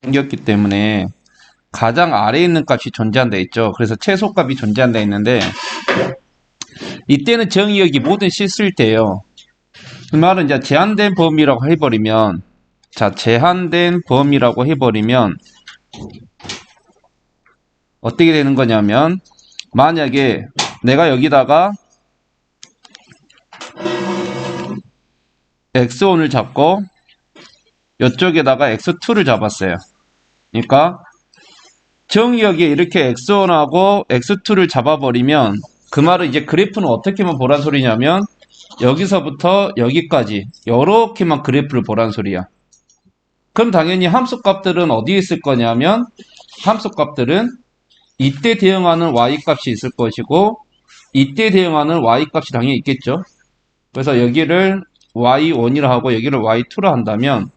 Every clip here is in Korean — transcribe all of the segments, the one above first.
생겼기 때문에 가장 아래에 있는 값이 존재한다 했죠. 그래서 최소값이 존재한다 했는데 이때는 정의역이 모든 실수일 때예요. 그 말은 이제 제한된 범위라고 해버리면, 자, 제한된 범위라고 해버리면 어떻게 되는 거냐면, 만약에 내가 여기다가 x1을 잡고 이쪽에다가 x2를 잡았어요. 그러니까 정의역에 이렇게 x1하고 x2를 잡아버리면 그 말은 이제 그래프는 어떻게만 보란 소리냐면 여기서부터 여기까지 이렇게만 그래프를 보란 소리야. 그럼 당연히 함수값들은 어디에 있을 거냐면 함수값들은 이때 대응하는 y값이 있을 것이고 이때 대응하는 y값이 당연히 있겠죠. 그래서 여기를 y1이라 하고 여기를 y2라 한다면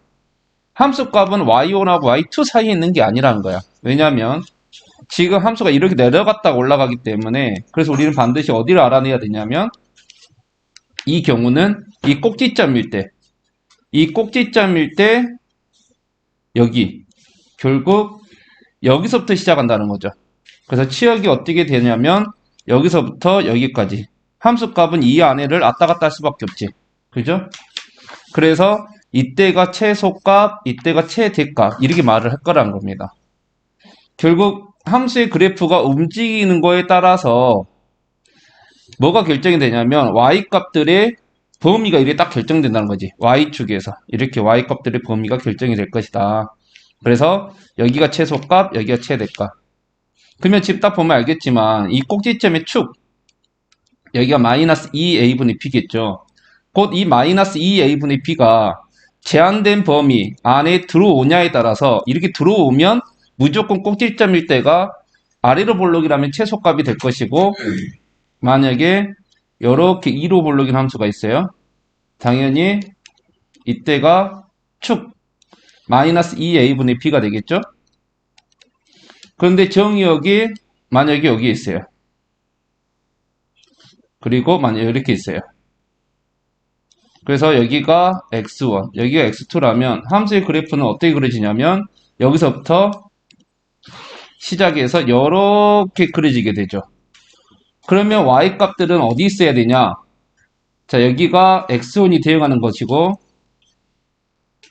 함수값은 y1하고 y2 사이에 있는 게 아니라는 거야. 왜냐하면 지금 함수가 이렇게 내려갔다가 올라가기 때문에 그래서 우리는 반드시 어디를 알아내야 되냐면 이 경우는 이 꼭지점일 때 이 꼭지점일 때 여기 결국 여기서부터 시작한다는 거죠. 그래서 치역이 어떻게 되냐면 여기서부터 여기까지 함수값은 이 안에를 왔다 갔다 할 수밖에 없지. 그죠? 그래서 이때가 최소값, 이때가 최대값 이렇게 말을 할 거라는 겁니다. 결국 함수의 그래프가 움직이는 거에 따라서 뭐가 결정이 되냐면 y값들의 범위가 이렇게 딱 결정된다는 거지. y축에서 이렇게 y값들의 범위가 결정이 될 것이다. 그래서 여기가 최소값, 여기가 최대값. 그러면 지금 딱 보면 알겠지만 이 꼭지점의 축 여기가 마이너스 2a분의 b겠죠. 곧 이 마이너스 2a분의 b가 제한된 범위 안에 들어오냐에 따라서 이렇게 들어오면 무조건 꼭지점일 때가 아래로 볼록이라면 최소값이 될 것이고 만약에 이렇게 2로 볼록인 함수가 있어요. 당연히 이때가 축 마이너스 2a분의 b가 되겠죠. 그런데 정의역이 만약에 여기 있어요. 그리고 만약에 이렇게 있어요. 그래서 여기가 x1, 여기가 x2라면 함수의 그래프는 어떻게 그려지냐면 여기서부터 시작해서 이렇게 그려지게 되죠. 그러면 y값들은 어디 있어야 되냐? 자, 여기가 x1이 대응하는 것이고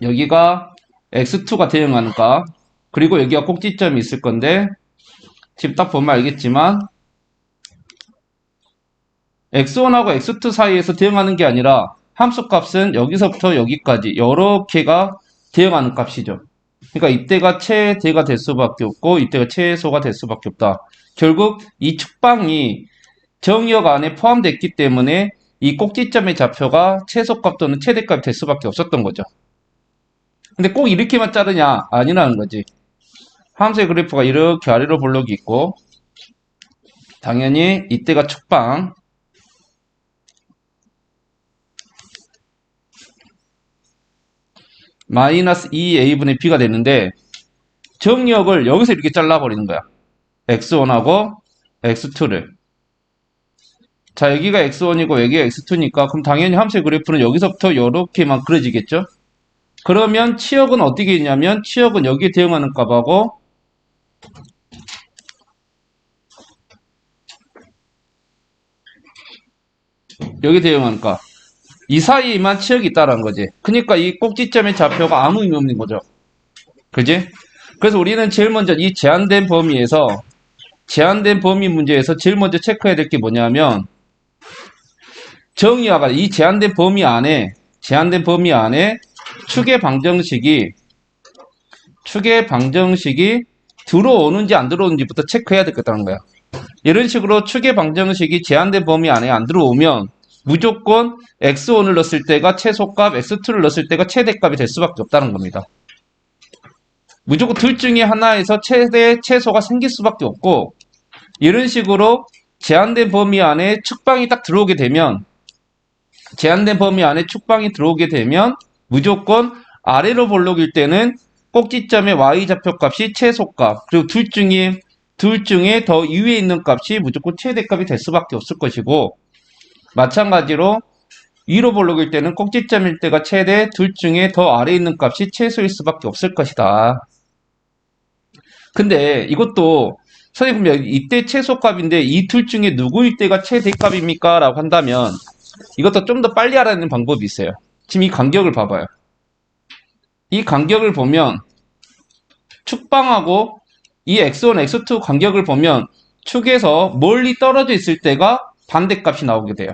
여기가 x2가 대응하는 값 그리고 여기가 꼭지점이 있을 건데 지금 딱 보면 알겠지만 x1하고 x2 사이에서 대응하는 게 아니라 함수값은 여기서부터 여기까지 이렇게가 대응하는 값이죠. 그러니까 이때가 최대가 될 수밖에 없고 이때가 최소가 될 수밖에 없다. 결국 이 축방이 정의역 안에 포함됐기 때문에 이 꼭지점의 좌표가 최소값 또는 최대값이 될 수밖에 없었던 거죠. 근데 꼭 이렇게만 자르냐? 아니라는 거지. 함수의 그래프가 이렇게 아래로 볼록이 있고 당연히 이때가 축방 마이너스 2a분의 b가 되는데 정의역을 여기서 이렇게 잘라버리는 거야. x1하고 x2를. 자, 여기가 x1이고 여기가 x2니까 그럼 당연히 함수의 그래프는 여기서부터 이렇게만 그려지겠죠? 그러면 치역은 어떻게 있냐면 치역은 여기에 대응하는 값하고 여기 대응하는 값. 이 사이에만 치역이 있다는 거지. 그러니까 이 꼭지점의 좌표가 아무 의미 없는 거죠. 그지? 그래서 우리는 제일 먼저 이 제한된 범위에서 제한된 범위 문제에서 제일 먼저 체크해야 될 게 뭐냐면 정의화가 이 제한된 범위 안에 축의 방정식이 들어오는지 안 들어오는지부터 체크해야 되겠다는 거야. 이런 식으로 축의 방정식이 제한된 범위 안에 안 들어오면 무조건 x1을 넣었을 때가 최소값, x2를 넣었을 때가 최대값이 될 수밖에 없다는 겁니다. 무조건 둘 중에 하나에서 최대, 최소가 생길 수밖에 없고 이런 식으로 제한된 범위 안에 축방이 딱 들어오게 되면 무조건 아래로 볼록일 때는 꼭지점의 y좌표값이 최소값 그리고 둘 중에 더 위에 있는 값이 무조건 최대값이 될 수밖에 없을 것이고 마찬가지로 위로 볼록일 때는 꼭지점일 때가 최대 둘 중에 더 아래에 있는 값이 최소일 수밖에 없을 것이다. 근데 이것도 선생님 이때 최소값인데 이 둘 중에 누구일 때가 최대값입니까? 라고 한다면 이것도 좀 더 빨리 알아내는 방법이 있어요. 지금 이 간격을 봐봐요. 이 간격을 보면 축방하고 이 x1, x2 간격을 보면 축에서 멀리 떨어져 있을 때가 반대값이 나오게 돼요.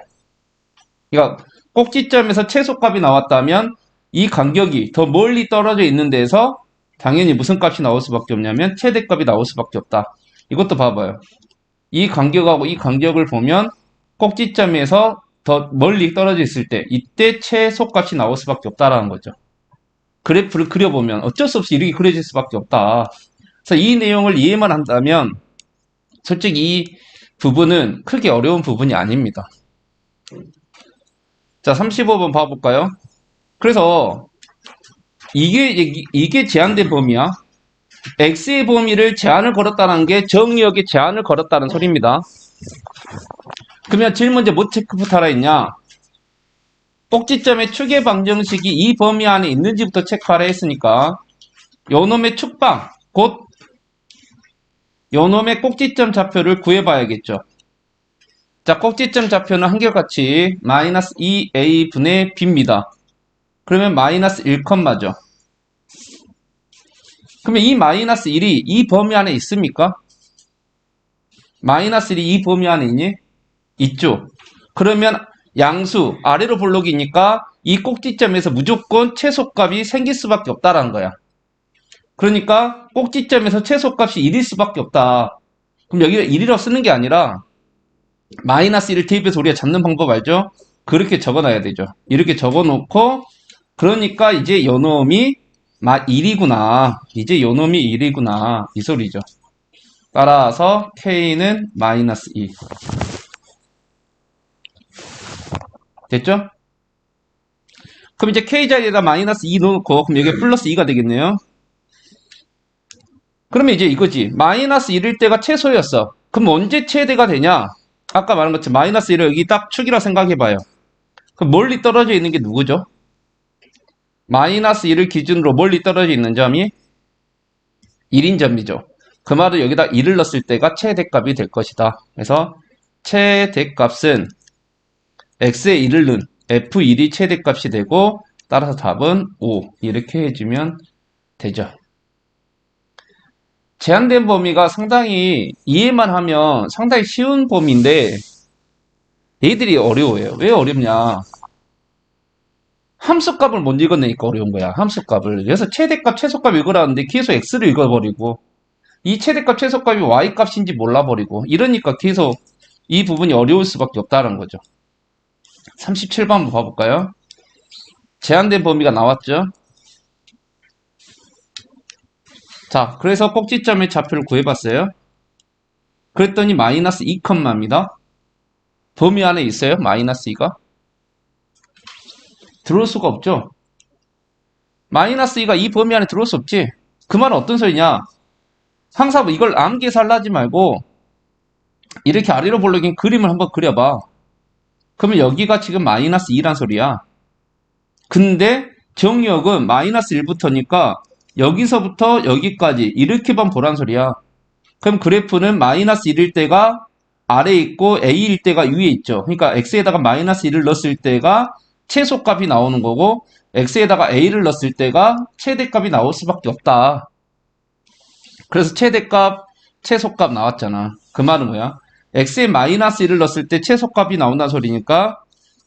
그러니까 꼭지점에서 최소값이 나왔다면 이 간격이 더 멀리 떨어져 있는 데서 당연히 무슨 값이 나올 수밖에 없냐면 최대값이 나올 수밖에 없다. 이것도 봐봐요. 이 간격하고 이 간격을 보면 꼭지점에서 더 멀리 떨어져 있을 때 이때 최소값이 나올 수밖에 없다라는 거죠. 그래프를 그려보면 어쩔 수 없이 이렇게 그려질 수밖에 없다. 그래서 이 내용을 이해만 한다면 솔직히 이 부분은 크게 어려운 부분이 아닙니다. 자, 35번 봐볼까요? 그래서 이게 제한된 범위야. x의 범위를 제한을 걸었다는 게 정의역에 제한을 걸었다는 소리입니다. 그러면 제일 먼저 뭐 체크부터 하라 했냐? 꼭지점의 축의 방정식이 이 범위 안에 있는지부터 체크하라 했으니까 요놈의 축방, 곧 요놈의 꼭지점 좌표를 구해봐야겠죠. 자, 꼭지점 좌표는 한결같이 마이너스 2a 분의 b입니다. 그러면 마이너스 1컴마죠. 그러면 이 마이너스 1이 이 범위 안에 있습니까? 마이너스 1이 이 범위 안에 있니? 있죠. 그러면 양수 아래로 볼록이니까 이 꼭지점에서 무조건 최소값이 생길 수밖에 없다라는 거야. 그러니까 꼭지점에서 최소값이 1일 수밖에 없다. 그럼 여기가 1이라고 쓰는 게 아니라 마이너스 1을 대입해서 우리가 잡는 방법 알죠? 그렇게 적어놔야 되죠. 이렇게 적어놓고 그러니까 이제 요놈이 1이구나. 이제 요놈이 1이구나. 이 소리죠. 따라서 K는 마이너스 2. 됐죠? 그럼 이제 K 자리에다 마이너스 2 넣고 그럼 여기 플러스 2가 되겠네요. 그러면 이제 이거지. 마이너스 1일 때가 최소였어. 그럼 언제 최대가 되냐? 아까 말한 것처럼 마이너스 1을 여기 딱 축이라 생각해봐요. 그럼 멀리 떨어져 있는 게 누구죠? 마이너스 1을 기준으로 멀리 떨어져 있는 점이 1인 점이죠. 그 말은 여기다 1을 넣었을 때가 최대값이 될 것이다. 그래서 최대값은 x에 1을 넣은 f1이 최대값이 되고 따라서 답은 5 이렇게 해주면 되죠. 제한된 범위가 상당히 이해만 하면 상당히 쉬운 범위인데 얘들이 어려워요. 왜 어렵냐? 함수값을 못 읽어내니까 어려운 거야. 함수값을. 그래서 최대값, 최소값 읽으라는데 계속 x를 읽어버리고 이 최대값, 최소값이 y값인지 몰라버리고 이러니까 계속 이 부분이 어려울 수밖에 없다는 거죠. 37번 한번 봐볼까요? 제한된 범위가 나왔죠? 자, 그래서 꼭지점의 좌표를 구해봤어요. 그랬더니 마이너스 2컴마입니다. 범위 안에 있어요? 마이너스 2가? 들어올 수가 없죠? 마이너스 2가 이 범위 안에 들어올 수 없지? 그 말은 어떤 소리냐? 항상 이걸 암기해서 하지 말고 이렇게 아래로 볼록인 그림을 한번 그려봐. 그러면 여기가 지금 마이너스 2란 소리야. 근데 정역은 마이너스 1부터니까 여기서부터 여기까지 이렇게만 보란 소리야. 그럼 그래프는 마이너스 1일 때가 아래에 있고 A일 때가 위에 있죠. 그러니까 X에다가 마이너스 1을 넣었을 때가 최소값이 나오는 거고 X에다가 A를 넣었을 때가 최대값이 나올 수밖에 없다. 그래서 최대값, 최소값 나왔잖아. 그 말은 뭐야? X에 마이너스 1을 넣었을 때 최소값이 나온다는 소리니까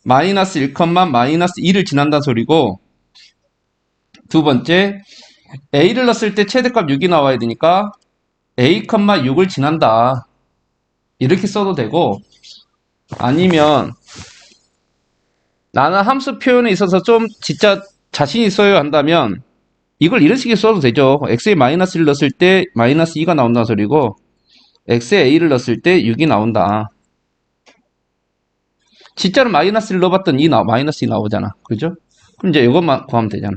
마이너스 1, 마이너스 2를 지난다는 소리고 두 번째 A를 넣었을 때 최대값 6이 나와야 되니까 A, 6을 지난다. 이렇게 써도 되고 아니면 나는 함수 표현에 있어서 좀 진짜 자신 있어요 한다면 이걸 이런 식으로 써도 되죠. x에 마이너스 1을 넣었을 때 마이너스 2가 나온다는 소리고 x에 a를 넣었을 때 6이 나온다. 진짜로 마이너스 1 넣어봤더니 마이너스 2 나오잖아. 그죠? 그럼 이제 이것만 구하면 되잖아.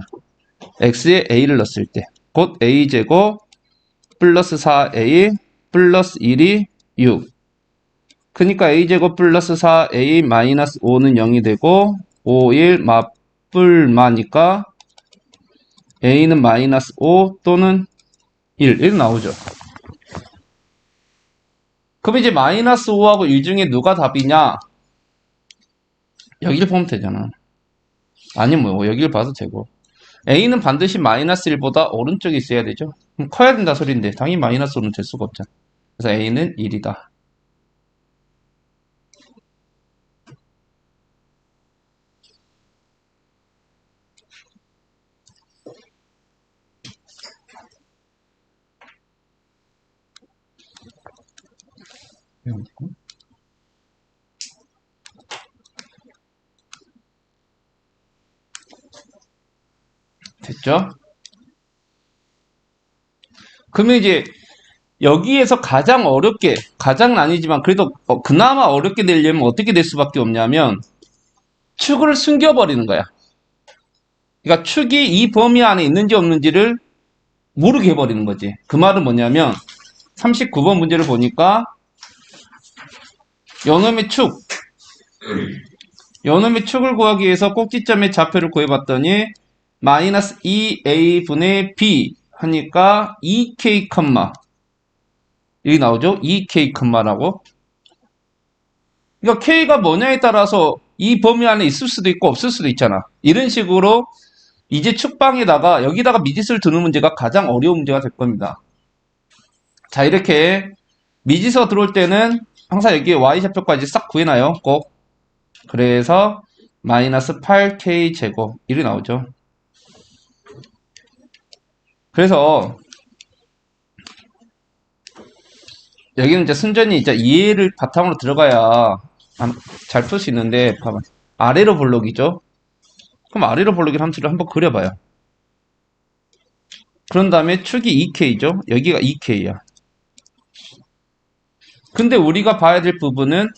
x에 a를 넣었을 때 곧 a제곱 플러스 4a 플러스 1이 6. 그러니까 a제곱 플러스 4a 마이너스 5는 0이 되고 5, 1 맞불마니까 a는 마이너스 5 또는 1 이렇게 나오죠. 그럼 이제 마이너스 5하고 1 중에 누가 답이냐? 여기를 보면 되잖아. 아니면 뭐 여기를 봐도 되고. A는 반드시 마이너스 1보다 오른쪽에 있어야 되죠. 그럼 커야 된다 소리인데 당연히 마이너스 5는 될 수가 없잖아. 그래서 A는 1이다. 됐죠? 그러면 이제 여기에서 가장 어렵게, 가장은 아니지만 그래도 그나마 어렵게 내려면 어떻게 될 수밖에 없냐면 축을 숨겨버리는 거야. 그러니까 축이 이 범위 안에 있는지 없는지를 모르게 해버리는 거지. 그 말은 뭐냐면 39번 문제를 보니까 요놈의 축을 구하기 위해서 꼭지점의 좌표를 구해봤더니 마이너스 2a분의 b 하니까 2k 컴마 여기 나오죠? 2k 컴마라고. 그러니까 k가 뭐냐에 따라서 이 범위 안에 있을 수도 있고 없을 수도 있잖아. 이런 식으로 이제 축방에다가 여기다가 미지수를 두는 문제가 가장 어려운 문제가 될 겁니다. 자, 이렇게 미지수가 들어올 때는 항상 여기에 y좌표까지 싹 구해놔요. 꼭. 그래서 마이너스 8k 제곱 이렇게 나오죠. 그래서 여기는 이제 순전히 이제 이해를 바탕으로 들어가야 잘 풀 수 있는데 봐봐. 아래로 볼록이죠. 그럼 아래로 볼록이 함수를 한번 그려봐요. 그런 다음에 축이 2k죠. 여기가 2k야. 근데 우리가 봐야 될 부분은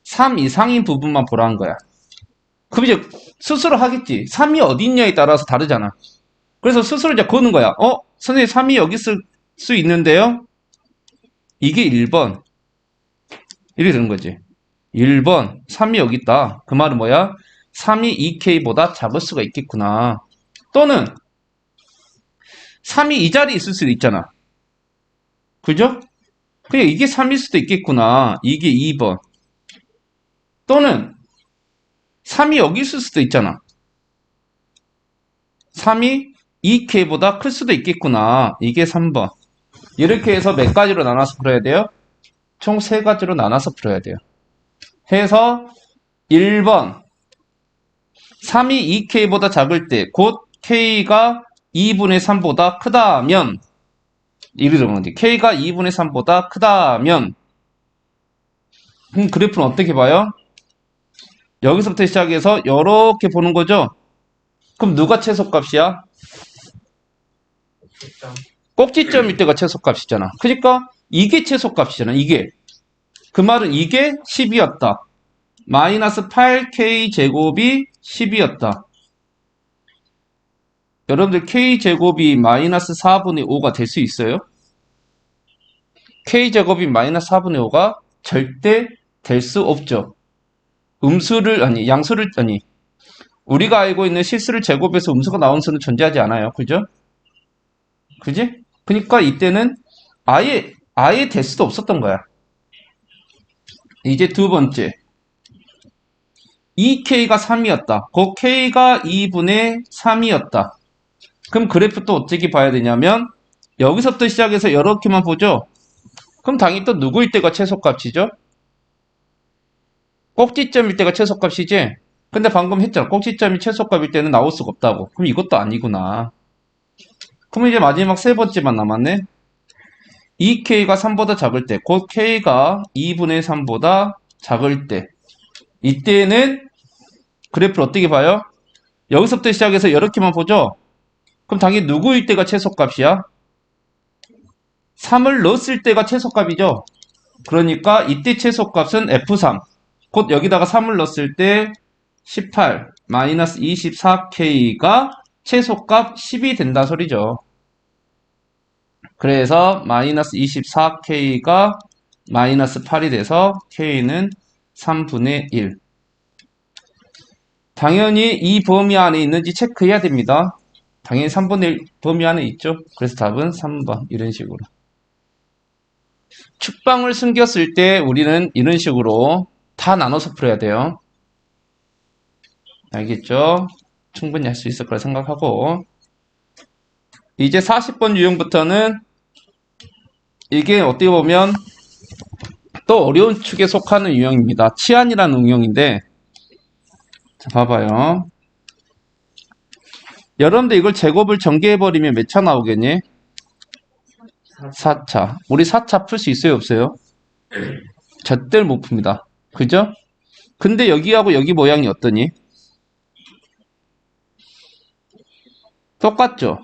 3 이상인 부분만 보라는 거야. 그럼 이제 스스로 하겠지. 3이 어디 있냐에 따라서 다르잖아. 그래서 스스로 이제 거는 거야. 선생님 3이 여기 있을 수 있는데요. 이게 1번. 이렇게 되는 거지. 1번 3이 여기 있다. 그 말은 뭐야? 3이 2K보다 작을 수가 있겠구나. 또는 3이 이 자리에 있을 수도 있잖아. 그죠? 그냥 이게 3일 수도 있겠구나. 이게 2번. 또는 3이 여기 있을 수도 있잖아. 3이 2K보다 클 수도 있겠구나. 이게 3번. 이렇게 해서 몇 가지로 나눠서 풀어야 돼요? 총 3가지로 나눠서 풀어야 돼요. 해서 1번 3이 2K보다 작을 때 곧 K가 2분의 3보다 크다면 이리 들어보는 거지. K가 2분의 3보다 크다면 그럼 그래프는 어떻게 봐요? 여기서부터 시작해서 이렇게 보는 거죠. 그럼 누가 최소값이야? 꼭지점일 때가 최소값이잖아. 그러니까 이게 최소값이잖아. 이게. 그 말은 이게 10이었다. 마이너스 8k 제곱이 10이었다. 여러분들 k 제곱이 마이너스 4분의 5가 될 수 있어요? k 제곱이 마이너스 4분의 5가 절대 될 수 없죠. 우리가 알고 있는 실수를 제곱해서 음수가 나온 수는 존재하지 않아요. 그죠? 그지? 그러니까 이때는 아예 될 수도 없었던 거야. 이제 두 번째. 2k가 3이었다. 그 k가 2분의 3이었다. 그럼 그래프 또 어떻게 봐야 되냐면 여기서부터 시작해서 이렇게만 보죠. 그럼 당연히 또 누구일 때가 최소값이죠? 꼭지점일 때가 최소값이지? 근데 방금 했잖아. 꼭지점이 최소값일 때는 나올 수가 없다고. 그럼 이것도 아니구나. 그럼 이제 마지막 세 번째만 남았네. 2k가 3보다 작을 때, 곧 k가 2분의 3보다 작을 때, 이때는 그래프를 어떻게 봐요? 여기서부터 시작해서 이렇게만 보죠? 그럼 당연히 누구일 때가 최소값이야? 3을 넣었을 때가 최소값이죠? 그러니까 이때 최소값은 F3. 곧 여기다가 3을 넣었을 때 18, 마이너스 24K가 최소값 10이 된다 소리죠. 그래서 마이너스 24K가 마이너스 8이 돼서 K는 3분의 1. 당연히 이 범위 안에 있는지 체크해야 됩니다. 당연히 3분의 1 범위 안에 있죠. 그래서 답은 3번 이런 식으로. 축방을 숨겼을 때 우리는 이런 식으로 다 나눠서 풀어야 돼요. 알겠죠? 충분히 할 수 있을 거라 생각하고 이제 40번 유형부터는 이게 어떻게 보면 또 어려운 축에 속하는 유형입니다. 치안이라는 유형인데 자, 봐봐요. 여러분들 이걸 제곱을 전개해버리면 몇 차 나오겠니? 4차. 우리 4차 풀 수 있어요, 없어요? 절대로 못 풉니다. 그죠? 근데 여기하고 여기 모양이 어떠니? 똑같죠?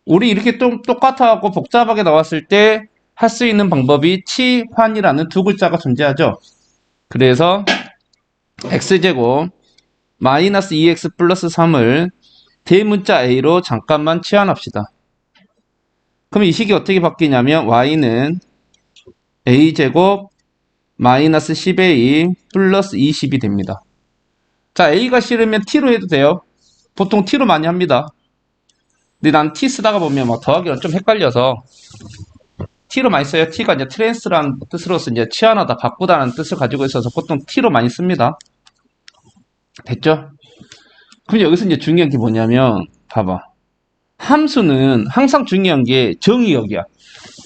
우리 이렇게 똑같아갖고 복잡하게 나왔을 때 할 수 있는 방법이 치환이라는 두 글자가 존재하죠. 그래서 x제곱 마이너스 2x 플러스 3을 대문자 a로 잠깐만 치환합시다. 그럼 이 식이 어떻게 바뀌냐면 y는 a제곱 마이너스 10a 플러스 20이 됩니다. 자, a가 싫으면 t로 해도 돼요. 보통 t로 많이 합니다. 근데 난 t 쓰다가 보면 막 더하기가 좀 헷갈려서 t로 많이 써요. t가 이제 트랜스라는 뜻으로서 이제 치환하다, 바꾸다는 뜻을 가지고 있어서 보통 t로 많이 씁니다. 됐죠? 그럼 여기서 이제 중요한 게 뭐냐면, 봐봐. 함수는 항상 중요한 게 정의역이야.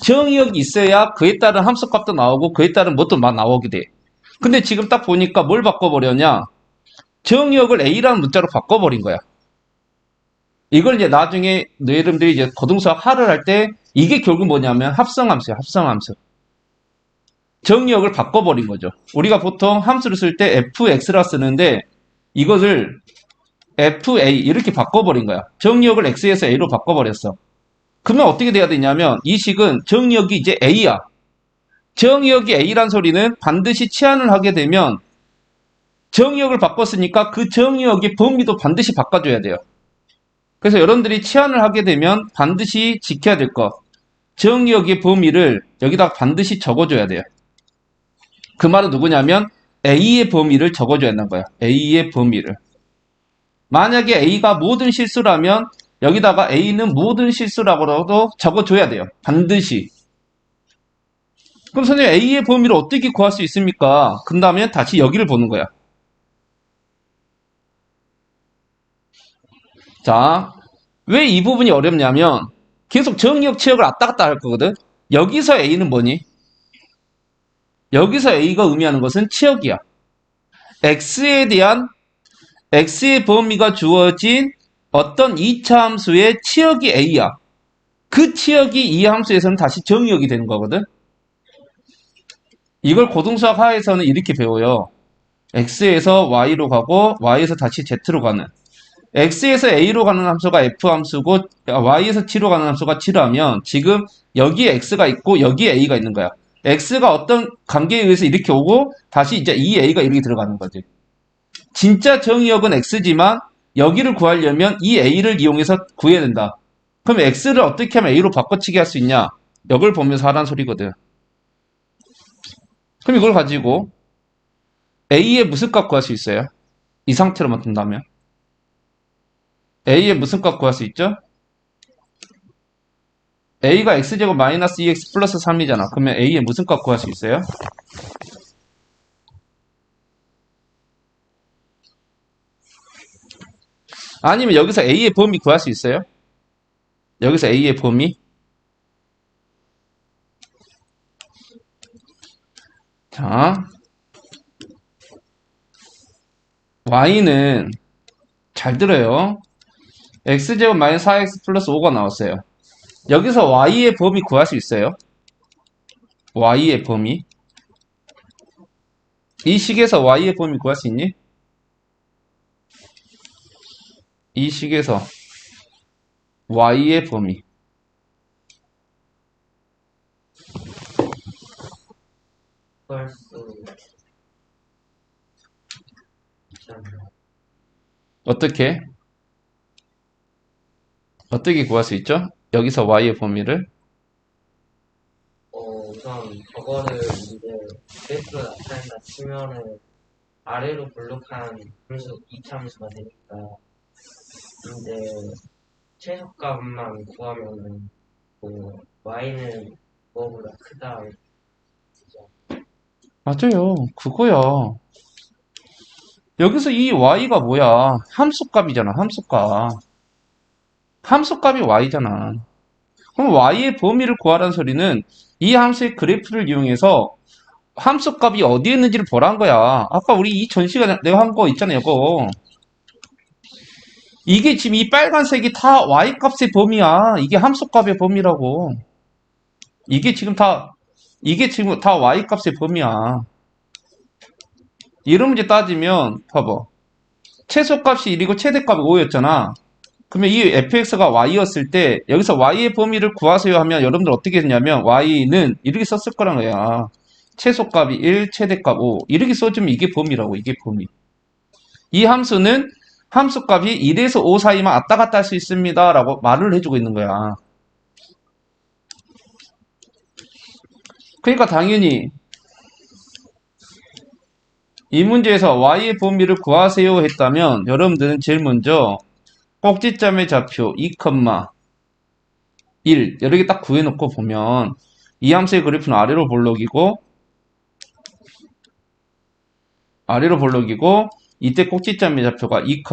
정의역이 있어야 그에 따른 함수값도 나오고 그에 따른 뭣도 막 나오게 돼. 근데 지금 딱 보니까 뭘 바꿔버렸냐? 정의역을 a라는 문자로 바꿔버린 거야. 이걸 이제 나중에 여러분들이 이제 고등수학 하를 할 때 이게 결국 뭐냐면 합성함수야, 합성함수. 정의역을 바꿔버린 거죠. 우리가 보통 함수를 쓸 때 fx라 쓰는데 이것을 fa 이렇게 바꿔버린 거야. 정의역을 x에서 a로 바꿔버렸어. 그러면 어떻게 돼야 되냐면 이 식은 정의역이 이제 a야. 정의역이 a란 소리는 반드시 치환을 하게 되면 정의역을 바꿨으니까 그 정의역의 범위도 반드시 바꿔줘야 돼요. 그래서 여러분들이 치환을 하게 되면 반드시 지켜야 될 것. 정의역의 범위를 여기다 반드시 적어줘야 돼요. 그 말은 누구냐면 A의 범위를 적어줘야 한다는 거야. A의 범위를. 만약에 A가 모든 실수라면 여기다가 A는 모든 실수라고도 적어줘야 돼요. 반드시. 그럼 선생님 A의 범위를 어떻게 구할 수 있습니까? 그 다음에 다시 여기를 보는 거야. 자, 왜 이 부분이 어렵냐면 계속 정의역, 치역을 왔다 갔다 할 거거든. 여기서 A는 뭐니? 여기서 A가 의미하는 것은 치역이야. X에 대한 X의 범위가 주어진 어떤 2차 함수의 치역이 A야. 그 치역이 이 함수에서는 다시 정의역이 되는 거거든. 이걸 고등수학 하에서는 이렇게 배워요. X에서 Y로 가고 Y에서 다시 Z로 가는. X에서 A로 가는 함수가 F 함수고 Y에서 T로 가는 함수가 T라면 지금 여기에 X가 있고 여기에 A가 있는 거야. X가 어떤 관계에 의해서 이렇게 오고 다시 이제 이 A가 이렇게 들어가는 거지. 진짜 정의역은 X지만 여기를 구하려면 이 A를 이용해서 구해야 된다. 그럼 X를 어떻게 하면 A로 바꿔치기 할 수 있냐? 역을 보면서 하라는 소리거든. 그럼 이걸 가지고 A의 무슨 값 구할 수 있어요? 이 상태로만 둔다면 A의 무슨 값 구할 수 있죠? A가 X제곱 마이너스 2X 플러스 3이잖아. 그러면 A의 무슨 값 구할 수 있어요? 아니면 여기서 A의 범위 구할 수 있어요? 여기서 A의 범위? 자, Y는 잘 들어요. X제곱 마이너스 4X 플러스 5가 나왔어요. 여기서 Y의 범위 구할 수 있어요? Y의 범위? 이 식에서 Y의 범위 구할 수 있니? 이 식에서 Y의 범위. 구할 수 있잖아요. 어떻게? 어떻게 구할 수 있죠? 여기서 Y의 범위를? 우선 저거를 이제 그래프로 나타낸다 치면은 아래로 블록한 함수 2차 함수가 되니까 이제 최소값만 구하면은 y는 뭐보다 크다 맞아요. 그거야. 여기서 이 y가 뭐야? 함수값이잖아, 함수값. 함수값이 y잖아. 그럼 y의 범위를 구하라는 소리는 이 함수의 그래프를 이용해서 함수값이 어디에 있는지를 보라는 거야. 아까 우리 이 전시가 내가 한 거 있잖아요, 이거. 이게 지금 이 빨간색이 다 y값의 범위야. 이게 함수값의 범위라고. 이게 지금 다, 이게 지금 다 y값의 범위야. 이런 문제 따지면, 봐봐. 최소값이 1이고 최대값이 5였잖아. 그러면 이 fx가 y였을 때 여기서 y의 범위를 구하세요 하면 여러분들 어떻게 했냐면 y는 이렇게 썼을 거란 거야. 최소값이 1, 최대값 5 이렇게 써주면 이게 범위라고. 이게 범위. 이 함수는 함수값이 1에서 5 사이만 왔다 갔다 할 수 있습니다 라고 말을 해주고 있는 거야. 그러니까 당연히 이 문제에서 y의 범위를 구하세요 했다면 여러분들은 제일 먼저 꼭지점의 좌표 2, 1 여러 개 딱 구해놓고 보면 이 함수의 그래프는 아래로 볼록이고 이때 꼭지점의 좌표가 2,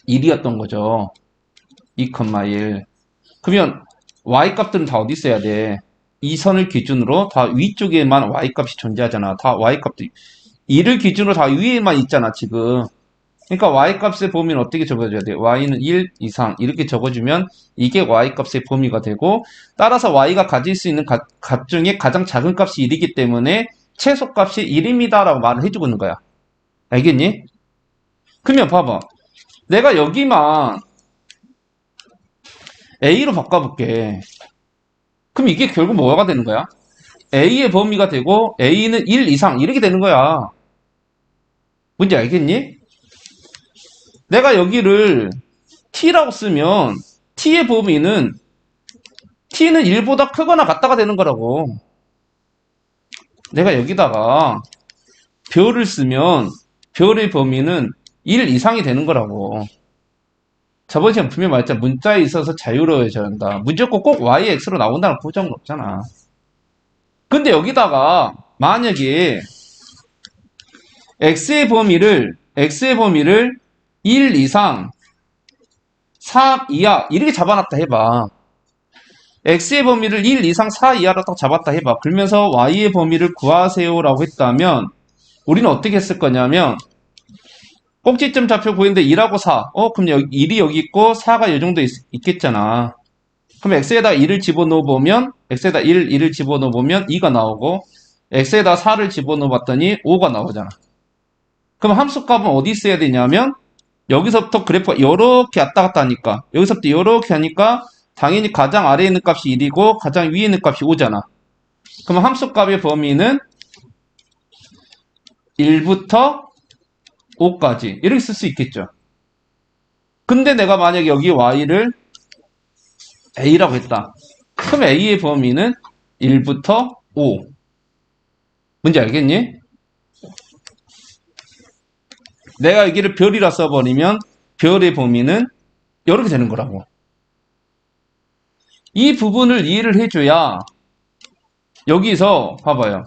1이었던 거죠. 2, 1 그러면 y값들은 다 어디 있어야 돼? 이 선을 기준으로 다 위쪽에만 y값이 존재하잖아. 다 y값들 1을 기준으로 다 위에만 있잖아 지금. 그러니까 y값의 범위는 어떻게 적어줘야 돼? y는 1 이상 이렇게 적어주면 이게 y값의 범위가 되고 따라서 y가 가질 수 있는 값 중에 가장 작은 값이 1이기 때문에 최소값이 1입니다 라고 말을 해주고 있는 거야. 알겠니? 그러면 봐봐. 내가 여기만 a로 바꿔볼게. 그럼 이게 결국 뭐가 되는 거야? a의 범위가 되고 a는 1 이상 이렇게 되는 거야. 뭔지 알겠니? 내가 여기를 t라고 쓰면 t의 범위는 t는 1보다 크거나 같다가 되는 거라고. 내가 여기다가 별을 쓰면 별의 범위는 1 이상이 되는 거라고. 저번 시간 분명히 말했잖아. 문자에 있어서 자유로워져야 한다. 무조건 꼭 y의 x로 나온다는 보장은 없잖아. 근데 여기다가 만약에 x의 범위를 1 이상 4 이하 이렇게 잡아놨다 해봐. x의 범위를 1 이상 4 이하로 딱 잡았다 해봐. 그러면서 y의 범위를 구하세요 라고 했다면 우리는 어떻게 했을 거냐면 꼭지점 좌표 구했는데 2하고 4 그럼 여기 1이 여기 있고 4가 이 정도 있겠잖아. 그럼 x에다 1을 집어넣어 보면 x에다 1을 집어넣어 보면 2가 나오고 x에다 4를 집어넣어 봤더니 5가 나오잖아. 그럼 함수값은 어디 있어야 되냐면 여기서부터 그래프가 이렇게 왔다 갔다 하니까 여기서부터 이렇게 하니까 당연히 가장 아래에 있는 값이 1이고 가장 위에 있는 값이 5잖아. 그럼 함수값의 범위는 1부터 5까지 이렇게 쓸 수 있겠죠. 근데 내가 만약에 여기 y를 a라고 했다. 그럼 a의 범위는 1부터 5. 뭔지 알겠니? 내가 여기를 별이라 써버리면 별의 범위는 이렇게 되는 거라고. 이 부분을 이해를 해줘야 여기서 봐봐요.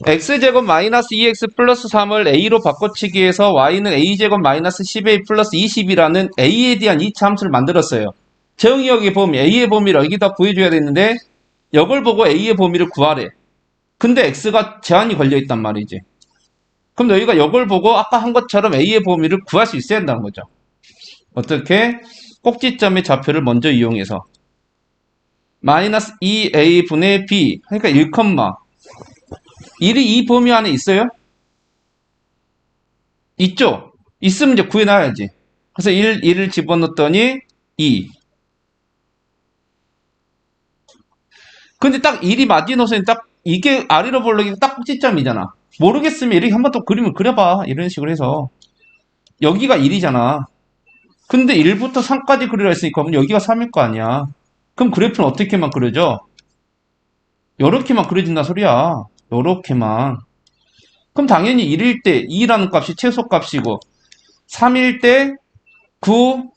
x제곱 마이너스 2x 플러스 3을 a로 바꿔치기해서 y는 a제곱 마이너스 10a 플러스 20이라는 a에 대한 이차 함수를 만들었어요. 정의역의 범위, a의 범위를 여기다 구해줘야 되는데 이걸 보고 a의 범위를 구하래. 근데 x가 제한이 걸려있단 말이지. 그럼 너희가 이걸 보고 아까 한 것처럼 a의 범위를 구할 수 있어야 한다는 거죠. 어떻게? 꼭지점의 좌표를 먼저 이용해서 마이너스 2a분의 b 그러니까 1, 1이 이 범위 안에 있어요? 있죠? 있으면 이제 구해놔야지. 그래서 1을 집어넣었더니 2. 근데 딱 1이 마지노선이 딱 이게 아래로 볼록이 딱 꼭지점이잖아. 모르겠으면 이렇게 한번 또 그림을 그려봐. 이런 식으로 해서 여기가 1이잖아. 근데 1부터 3까지 그리라 했으니까 그럼 여기가 3일 거 아니야. 그럼 그래프는 어떻게만 그려져? 요렇게만 그려진다 소리야. 요렇게만. 그럼 당연히 1일 때 2라는 값이 최소값이고 3일 때 9,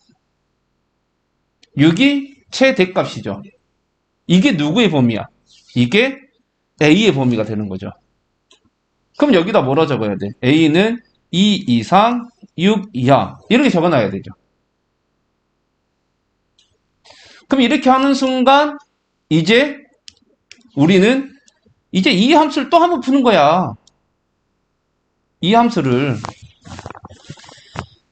6이 최대값이죠. 이게 누구의 범위야? 이게 A의 범위가 되는 거죠. 그럼 여기다 뭐라 적어야 돼? A는 2 이상 6 이하 이렇게 적어놔야 되죠. 그럼 이렇게 하는 순간 이제 우리는 이제 이 함수를 또 한번 푸는 거야. 이 함수를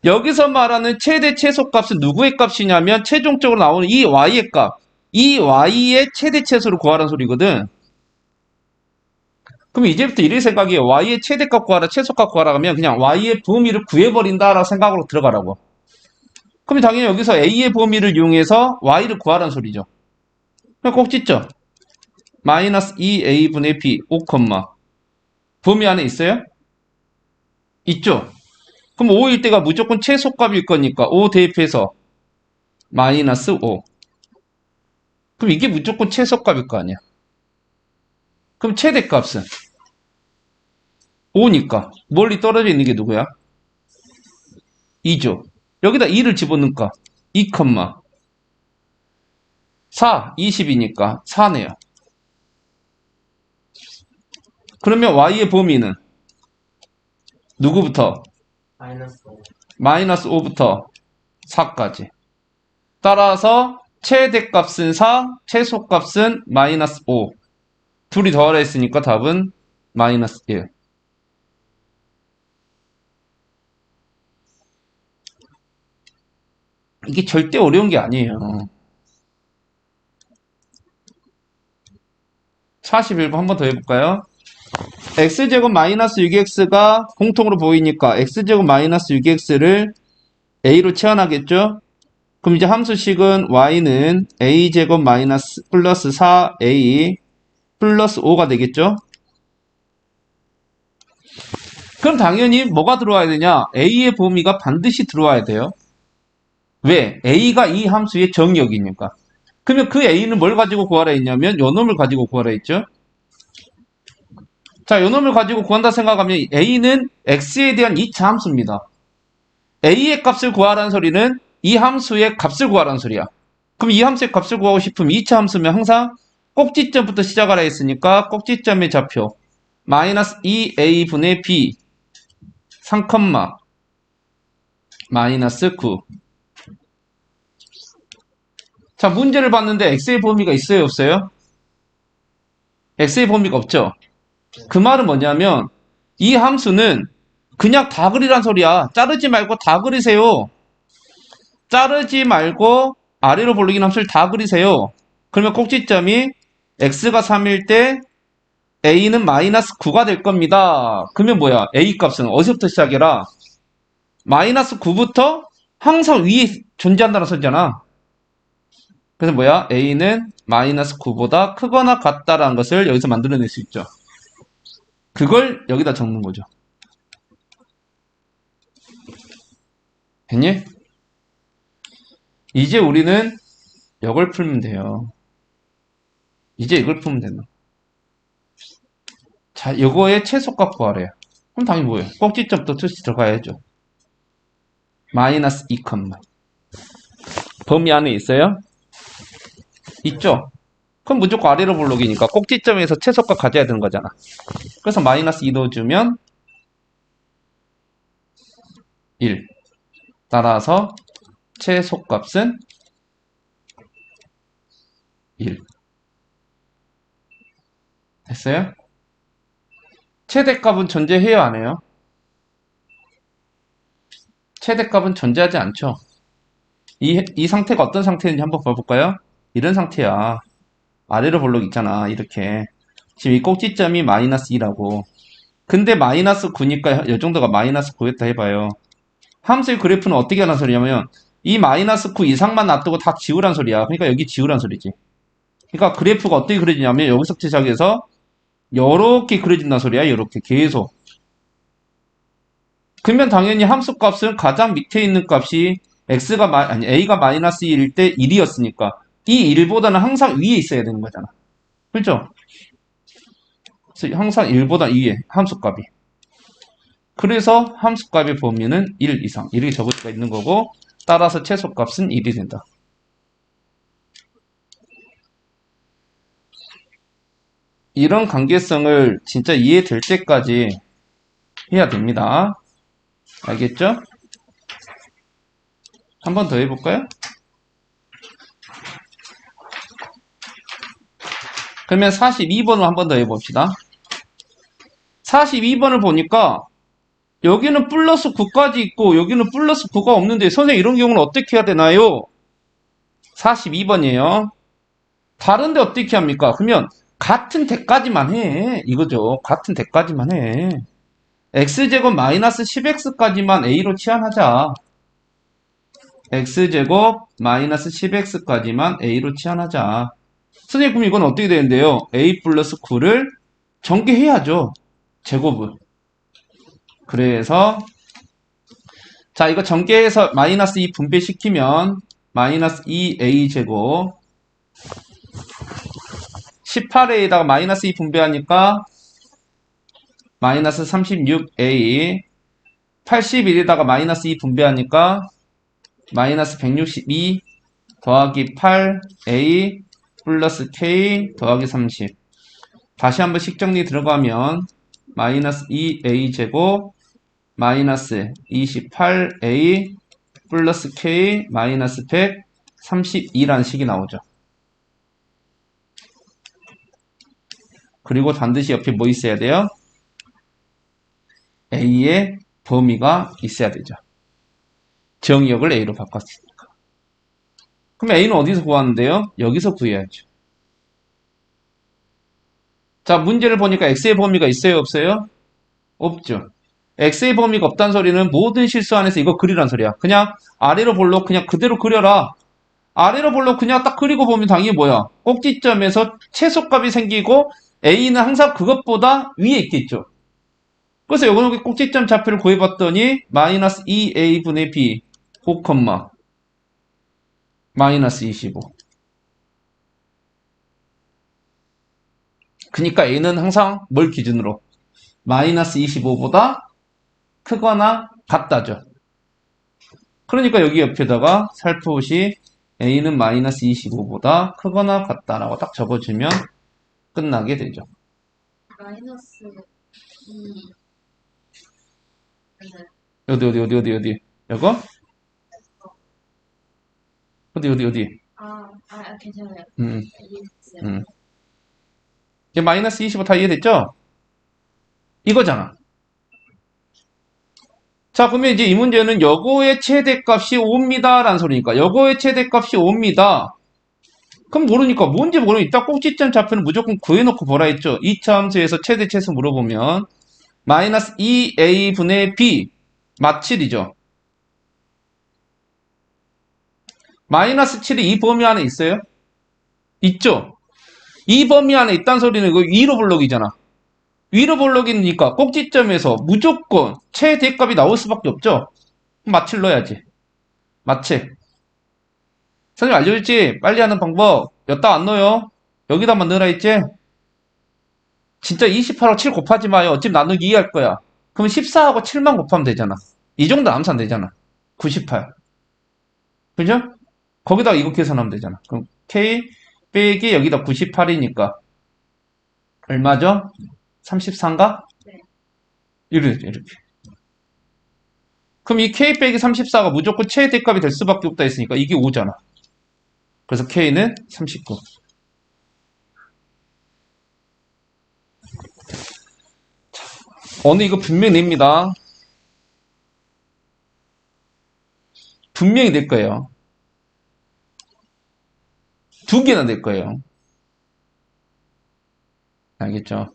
여기서 말하는 최대 최소값은 누구의 값이냐면 최종적으로 나오는 이 y의 값, 이 y의 최대 최소를 구하라는 소리거든. 그럼 이제부터 이렇게 생각해. y의 최대값 구하라, 최소값 구하라 하면 그냥 y의 범위를 구해버린다라고 생각으로 들어가라고. 그럼 당연히 여기서 a의 범위를 이용해서 y를 구하라는 소리죠. 그럼 꼭 짓죠. 마이너스 2a분의 b 5, 범위 안에 있어요? 있죠. 그럼 5일 때가 무조건 최소값일 거니까 5 대입해서 마이너스 5. 그럼 이게 무조건 최소값일 거 아니야. 그럼 최대값은 5니까 멀리 떨어져 있는 게 누구야? 2죠. 여기다 2를 집어넣을까? 2, 4, 20이니까 4네요. 그러면 y의 범위는 누구부터? 마이너스 5. 마이너스 5부터 4까지. 따라서 최대값은 4, 최소값은 마이너스 5. 둘이 더하라 했으니까 답은 마이너스 1. 이게 절대 어려운 게 아니에요. 41번 한 번 더 해볼까요? x제곱 마이너스 6x가 공통으로 보이니까 x제곱 마이너스 6x를 a로 채워나겠죠? 그럼 이제 함수식은 y는 a제곱 마이너스 플러스 4a 플러스 5가 되겠죠? 그럼 당연히 뭐가 들어와야 되냐? a의 범위가 반드시 들어와야 돼요. 왜? a가 이 함수의 정의역이니까. 그러면 그 a는 뭘 가지고 구하라 했냐면 요 놈을 가지고 구하라 했죠? 자, 요 놈을 가지고 구한다 생각하면 a는 x에 대한 2차 함수입니다. a의 값을 구하라는 소리는 이 함수의 값을 구하라는 소리야. 그럼 이 함수의 값을 구하고 싶으면 2차 함수면 항상 꼭지점부터 시작하라 했으니까 꼭지점의 좌표 마이너스 2a분의 b 3, 마이너스 9. 자, 문제를 봤는데 x의 범위가 있어요, 없어요? x의 범위가 없죠? 그 말은 뭐냐면 이 함수는 그냥 다 그리란 소리야. 자르지 말고 다 그리세요. 자르지 말고 아래로 볼록인 함수를 다 그리세요. 그러면 꼭지점이 x가 3일 때 a는 마이너스 9가 될 겁니다. 그러면 뭐야? a 값은 어디서부터 시작해라? 마이너스 9부터 항상 위에 존재한다는 소리잖아. 그래서 뭐야? a는 마이너스 9보다 크거나 같다라는 것을 여기서 만들어낼 수 있죠. 그걸 여기다 적는 거죠. 됐니? 이제 우리는 이걸 풀면 돼요. 이제 이걸 풀면 된다. 자, 이거의 최소값 구하래요. 그럼 당연히 뭐예요? 꼭지점부터 투시 들어가야죠. 마이너스 2, 범위 안에 있어요? 있죠? 그럼 무조건 아래로 볼록이니까 꼭지점에서 최소값 가져야 되는 거잖아. 그래서 마이너스 2 넣어주면 1. 따라서 최소값은 1. 됐어요? 최대값은 존재해요, 안 해요? 최대값은 존재하지 않죠. 이 상태가 어떤 상태인지 한번 봐볼까요? 이런 상태야. 아래로 볼록 있잖아, 이렇게. 지금 이 꼭지점이 마이너스 2라고. 근데 마이너스 9니까 이 정도가 마이너스 9였다 해봐요. 함수의 그래프는 어떻게 하는 소리냐면 이 마이너스 9 이상만 놔두고 다 지우란 소리야. 그러니까 여기 지우란 소리지. 그러니까 그래프가 어떻게 그려지냐면 여기서부터 시작해서 요렇게 그려진다는 소리야. 요렇게 계속. 그러면 당연히 함수값은 가장 밑에 있는 값이 a가 마이너스 1일 때 1이었으니까 이 1보다는 항상 위에 있어야 되는 거잖아. 그렇죠? 그래서 항상 1보다 위에 함수값이. 그래서 함수값의 범위는 1 이상 이렇게 적을 수가 있는 거고 따라서 최소값은 1이 된다. 이런 관계성을 진짜 이해될 때까지 해야 됩니다. 알겠죠? 한 번 더 해볼까요? 그러면 42번을 한 번 더 해봅시다. 42번을 보니까 여기는 플러스 9까지 있고 여기는 플러스 9가 없는데 선생님 이런 경우는 어떻게 해야 되나요? 42번이에요. 다른데 어떻게 합니까? 그러면 같은 대까지만 해. 이거죠. 같은 대까지만 해. x제곱 마이너스 10x까지만 a로 치환하자. x제곱 마이너스 10x까지만 a로 치환하자. 선생님 그럼 이건 어떻게 되는데요? a 플러스 9를 전개해야죠. 제곱을. 그래서 자 이거 전개해서 마이너스 2 분배시키면 마이너스 2a 제곱 18a에다가 마이너스 2 분배하니까 마이너스 36a 81에다가 마이너스 2 분배하니까 마이너스 162 더하기 8a 플러스 k 더하기 30 다시 한번 식정리 들어가면 마이너스 2a 제곱 마이너스 28a 플러스 k 마이너스 132라는 식이 나오죠. 그리고 반드시 옆에 뭐 있어야 돼요? a의 범위가 있어야 되죠. 정의역을 a로 바꿨으니까. 그럼 a는 어디서 구하는데요? 여기서 구해야죠. 자, 문제를 보니까 x의 범위가 있어요, 없어요? 없죠. x의 범위가 없다는 소리는 모든 실수 안에서 이거 그리란 소리야. 그냥 아래로 볼록 그냥 그대로 그려라. 아래로 볼록 그냥 딱 그리고 보면 당연히 뭐야? 꼭지점에서 최소값이 생기고 a는 항상 그것보다 위에 있겠죠. 그래서 여기 꼭지점 좌표를 구해봤더니 마이너스 2a분의 b 5, 마이너스 25. 그러니까 a는 항상 뭘 기준으로? 마이너스 25보다 크거나 같다죠. 그러니까 여기 옆에다가 살포시 a는 마이너스 25보다 크거나 같다라고 딱 적어주면 끝나게 되죠. 마이너스 2. 어디? 이거? 어디? 괜찮아요. 음, 이해했어요. 이제 마이너스 25 다 이해됐죠? 이거잖아. 자, 그러면 이제 이 문제는 여고의 최대값이 5입니다. 라는 소리니까. 여고의 최대값이 5입니다. 그럼 모르니까 뭔지 모르니까 이따 꼭지점 좌표는 무조건 구해놓고 보라 했죠. 2차 함수에서 최대 최소 물어보면 마이너스 2a분의 b 맞 7이죠. 마이너스 7이 이 범위 안에 있어요? 있죠? 이 범위 안에 있다는 소리는 이거 위로 블록이잖아. 위로 블록이니까 꼭지점에서 무조건 최대값이 나올 수밖에 없죠? 맞칠 넣어야지. 맞지? 선생님 알려줬지? 빨리 하는 방법. 여기다 안 넣어요. 여기다만 넣으라 했지? 진짜 28하고 7 곱하지 마요. 어차피 나누기 2 할 거야. 그럼 14하고 7만 곱하면 되잖아. 이 정도 암산 되잖아. 98. 그죠? 거기다가 이거 계산하면 되잖아. 그럼 K 빼기 여기다 98이니까 얼마죠? 33가? 네. 이렇게. 그럼 이 K 빼기 34가 무조건 최대값이 될 수밖에 없다 했으니까 이게 5잖아. 그래서 K는 39. 오늘 이거 분명히 냅니다. 분명히 낼 거예요. 2개나 낼 거예요. 알겠죠?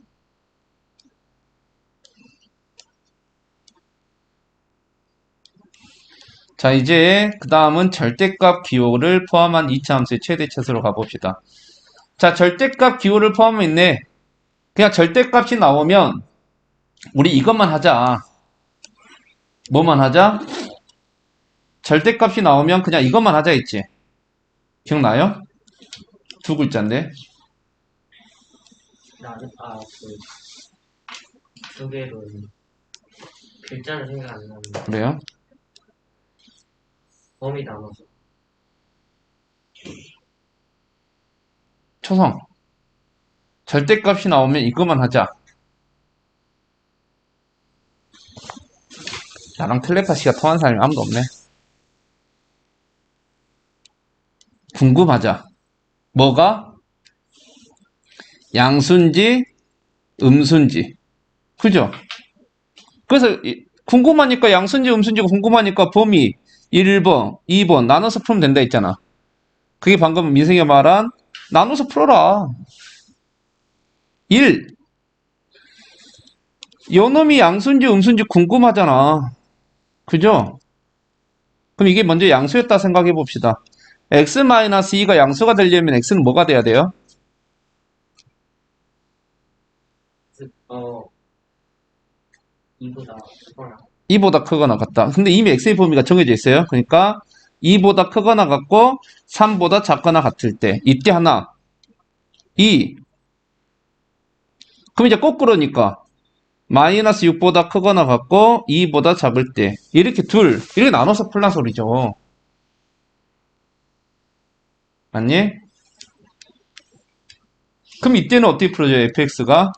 자, 이제 그 다음은 절대값 기호를 포함한 2차 함수의 최대 최소로 가봅시다. 자, 절대값 기호를 포함했네. 그냥 절대값이 나오면 우리 이것만 하자. 뭐만 하자? 절대값이 나오면 그냥 이것만 하자 했지. 기억나요? 두 글자인데. 나는 두 개로 글자는 생각 안 나는데 그래요? 범위 나눠서 초성. 절대값이 나오면 이것만 하자. 나랑 텔레파시가 통한 사람이 아무도 없네. 궁금하자. 뭐가? 양수인지 음수인지. 그죠? 그래서 궁금하니까 양수인지 음수인지가 궁금하니까 범위 1번, 2번 나눠서 풀면 된다 했잖아. 그게 방금 민생이가 말한 나눠서 풀어라. 1. 요놈이 양수인지 음수인지 궁금하잖아. 그죠? 그럼 이게 먼저 양수였다 생각해 봅시다. x-2가 양수가 되려면 x는 뭐가 돼야 돼요? 어, 이보다 크거나. 2보다 크거나 같다. 근데 이미 x의 범위가 정해져 있어요. 그러니까 2보다 크거나 같고 3보다 작거나 같을 때 이때 하나 2. 그럼 이제 거꾸로니까 마이너스 6보다 크거나 같고 2보다 작을 때 이렇게 이렇게 나눠서 풀란 소리죠. 맞니? 그럼 이때는 어떻게 풀어줘요? fx가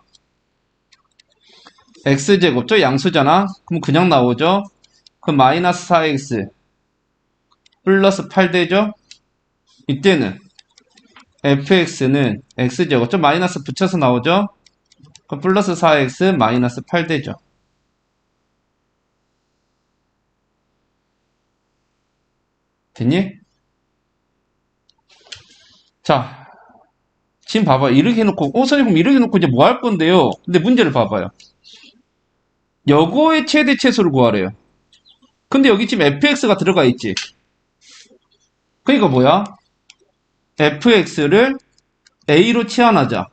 x제곱 저 양수잖아. 그럼 그냥 나오죠. 그럼 마이너스 4x 플러스 8 되죠. 이때는 fx는 x제곱 저 마이너스 붙여서 나오죠. 그럼 플러스 4x 마이너스 8 되죠. 됐니? 자, 지금 봐봐요. 이렇게 해놓고, 선생님, 그럼 이렇게 해놓고 이제 뭐 할 건데요? 근데 문제를 봐봐요. 여거의 최대 최소를 구하래요. 근데 여기 지금 fx가 들어가 있지. 그러니까 뭐야? fx를 a로 치환하자.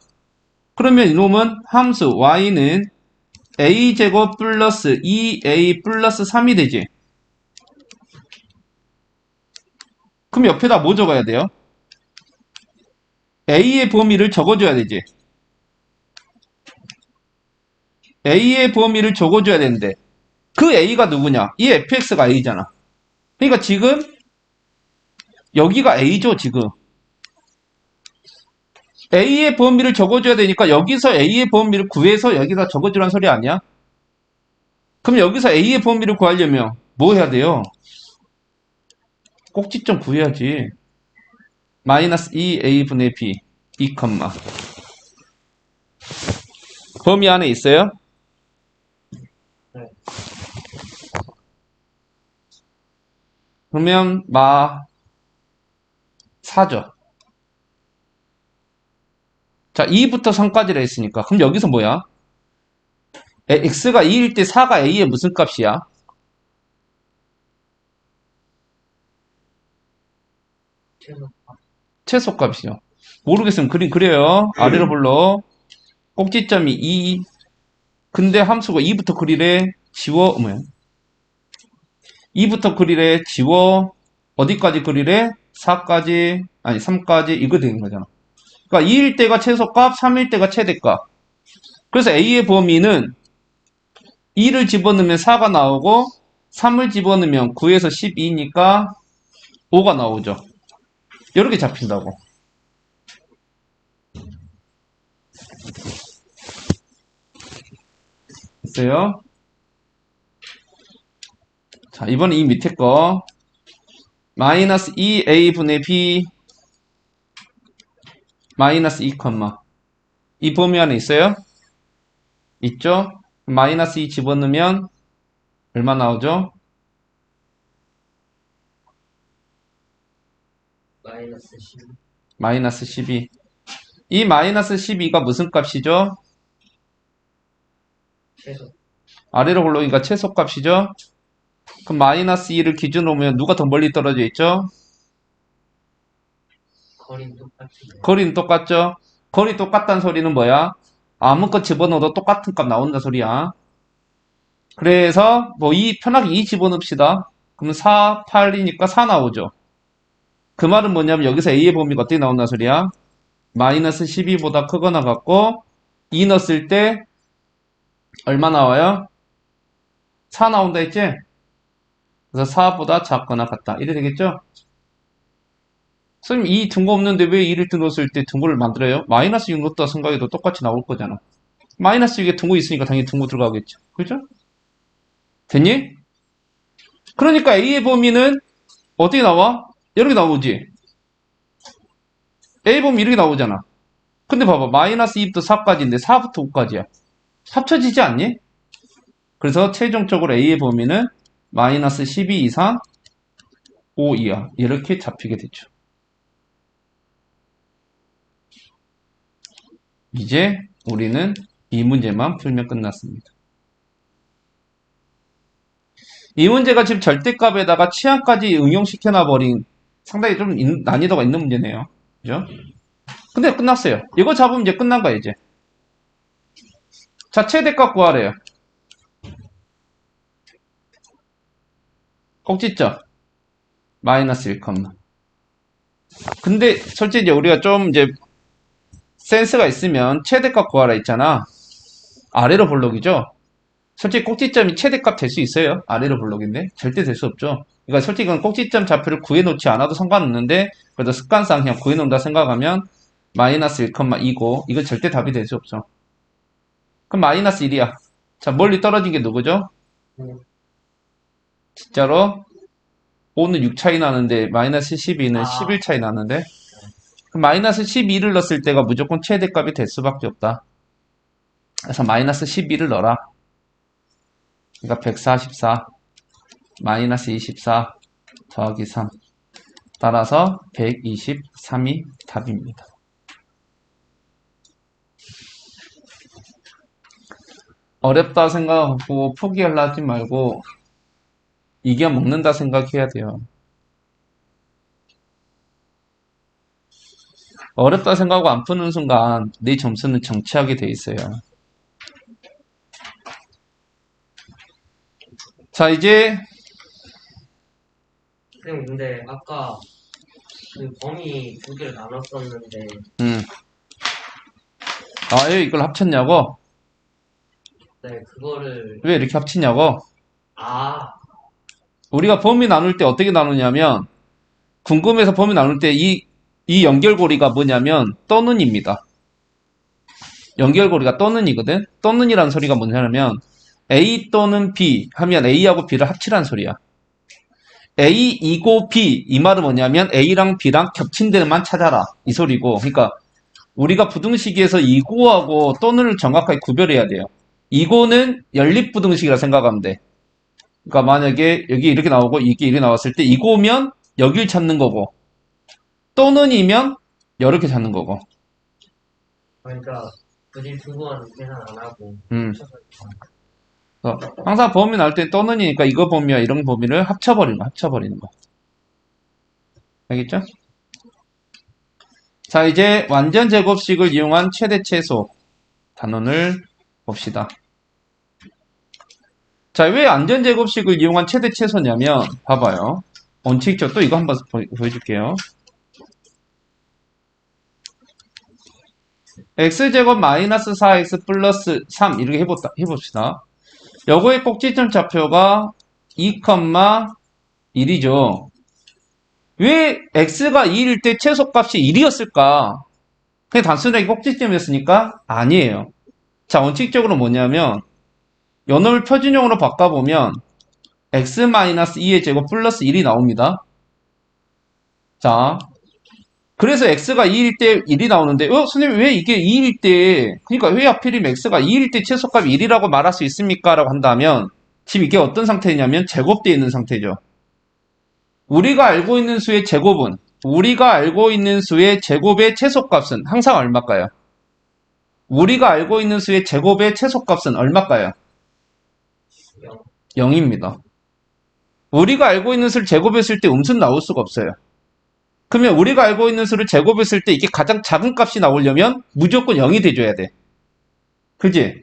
그러면 이놈은 함수 y는 a제곱 플러스 2a 플러스 3이 되지. 그럼 옆에다 뭐 적어야 돼요? a의 범위를 적어줘야 되지. a의 범위를 적어줘야 되는데 그 a가 누구냐? 이 fx가 a잖아. 그러니까 지금 여기가 a죠, 지금. a의 범위를 적어줘야 되니까 여기서 a의 범위를 구해서 여기다 적어주란 소리 아니야? 그럼 여기서 a의 범위를 구하려면 뭐 해야 돼요? 꼭지점 구해야지. 마이너스 2a분의 b 2, 범위 안에 있어요? 네. 그러면 4죠. 자, 2부터 3까지라 했으니까 그럼 여기서 뭐야? x가 2일 때 4가 a의 무슨 값이야? 최소값이요. 모르겠으면 그림 그려요. 아래로 불러. 꼭지점이 2. 근데 함수가 2부터 그리래. 지워. 뭐야? 2부터 그리래. 지워. 어디까지 그리래? 4까지. 아니 3까지. 이거 되는 거잖아. 그러니까 2일 때가 최소값, 3일 때가 최대값. 그래서 a의 범위는 2를 집어넣으면 4가 나오고 3을 집어넣으면 9에서 12니까 5가 나오죠. 이렇게 잡힌다고. 됐어요? 자, 이번에 이 밑에 거. 마이너스 2a분의 b 마이너스 2, 이 범위 안에 있어요? 있죠? 마이너스 2 집어넣으면 얼마 나오죠? 마이너스 10. 마이너스 12. 이 마이너스 12가 무슨 값이죠? 최소. 아래로 올라오니까 최소값이죠? 그럼 마이너스 2를 기준으로 보면 누가 더 멀리 떨어져 있죠? 거리는 똑같은데. 거리는 똑같죠? 거리 똑같다는 소리는 뭐야? 아무것 집어넣어도 똑같은 값 나온다 소리야. 그래서 뭐 편하게 2 집어넣읍시다. 그러면 4, 8이니까 4 나오죠. 그 말은 뭐냐면 여기서 a의 범위가 어떻게 나온다 소리야? 마이너스 12보다 크거나 같고 2 넣었을 때 얼마 나와요? 4 나온다 했지? 그래서 4보다 작거나 같다. 이래 되겠죠? 선생님, 이 둔거 없는데 왜 2를 들었을 때 둔거를 만들어요? 마이너스 6 넣었다 생각해도 똑같이 나올 거잖아. 마이너스 6에 둔거 있으니까 당연히 둔거 들어가겠죠. 그죠? 됐니? 그러니까 A의 범위는 어떻게 나와? 이렇게 나오지. A 범위 이렇게 나오잖아. 근데 봐봐. 마이너스 2부터 4까지인데 4부터 5까지야. 합쳐지지 않니? 그래서 최종적으로 A의 범위는 마이너스 12 이상 5 이하. 이렇게 잡히게 되죠. 이제 우리는 이 문제만 풀면 끝났습니다. 이 문제가 지금 절대값에다가 취항까지 응용시켜놔버린 상당히 좀 난이도가 있는 문제네요. 그죠? 근데 끝났어요. 이거 잡으면 이제 끝난 거야, 이제. 자, 최대값 구하래요. 꼭지점. 마이너스 1, 근데 솔직히 이제 우리가 좀 이제 센스가 있으면 최대값 구하라 했잖아. 아래로 볼록이죠? 솔직히 꼭지점이 최대값 될 수 있어요. 아래로 볼록인데 절대 될 수 없죠. 그러니까 솔직히 이건 꼭지점 좌표를 구해놓지 않아도 상관없는데 그래도 습관상 그냥 구해놓는다 생각하면 마이너스 1,2고 이건 절대 답이 될 수 없죠. 그럼 마이너스 1이야. 자, 멀리 떨어진 게 누구죠? 진짜로 5는 6 차이 나는데 마이너스 12는 11 차이 나는데 그럼 마이너스 12를 넣었을 때가 무조건 최대값이 될 수밖에 없다. 그래서 마이너스 12를 넣어라. 그러니까 144 마이너스 24 더하기 3 따라서 123이 답입니다. 어렵다 생각하고 포기하려 하지 말고 이겨 먹는다 생각해야 돼요. 어렵다 생각하고 안 푸는 순간 내 점수는 정치하게 돼 있어요. 자, 이제 선생님, 근데 아까 그 범위 두 개를 나눴었는데, 아, 왜 이걸 합쳤냐고? 네, 그거를, 왜 이렇게 합치냐고? 아, 우리가 범위 나눌 때 어떻게 나누냐면 궁금해서 범위 나눌 때 이 연결고리가 뭐냐면 또는입니다. 연결고리가 또는이거든. 또는이라는 소리가 뭐냐면 A 또는 B 하면 A하고 B를 합치라는 소리야. A2고 B 이 말은 뭐냐면 A랑 B랑 겹친 데만 찾아라 이 소리고. 그러니까 우리가 부등식에서 이고하고 또는을 정확하게 구별해야 돼요. 이고는 연립부등식이라 생각하면 돼. 그러니까 만약에 여기 이렇게 나오고 이게 이렇게 나왔을 때 이고면 여길 찾는 거고 또는이면 이렇게 찾는 거고. 그러니까 굳이 두 번 계산 안 하고, 항상 범위 나올 때 또는이니까 이거 범위와 이런 범위를 합쳐버리는 거. 알겠죠? 자, 이제 완전 제곱식을 이용한 최대 최소 단원을 봅시다. 자, 왜 완전 제곱식을 이용한 최대 최소냐면 봐봐요. 원칙죠. 또 이거 한번 보여줄게요. x제곱 마이너스 4x 플러스 3 이렇게 해봅시다. 요거의 꼭지점 좌표가 2,1이죠. 왜 x가 2일 때 최소값이 1이었을까? 그냥 단순하게 꼭지점이었으니까? 아니에요. 자, 원칙적으로 뭐냐면 요놈을 표준형으로 바꿔보면 x-2의 제곱 플러스 1이 나옵니다. 자, 그래서 x가 2일 때 1이 나오는데 선생님 왜 이게 2일 때 그러니까 왜 하필이면 x가 2일 때 최소값이 1이라고 말할 수 있습니까? 라고 한다면 지금 이게 어떤 상태냐면 제곱되어 있는 상태죠. 우리가 알고 있는 수의 제곱은 우리가 알고 있는 수의 제곱의 최소값은 항상 얼마일까요? 우리가 알고 있는 수의 제곱의 최소값은 얼마일까요? 0입니다. 우리가 알고 있는 수를 제곱했을 때 음수는 나올 수가 없어요. 그러면 우리가 알고 있는 수를 제곱했을 때 이게 가장 작은 값이 나오려면 무조건 0이 돼줘야 돼. 그지?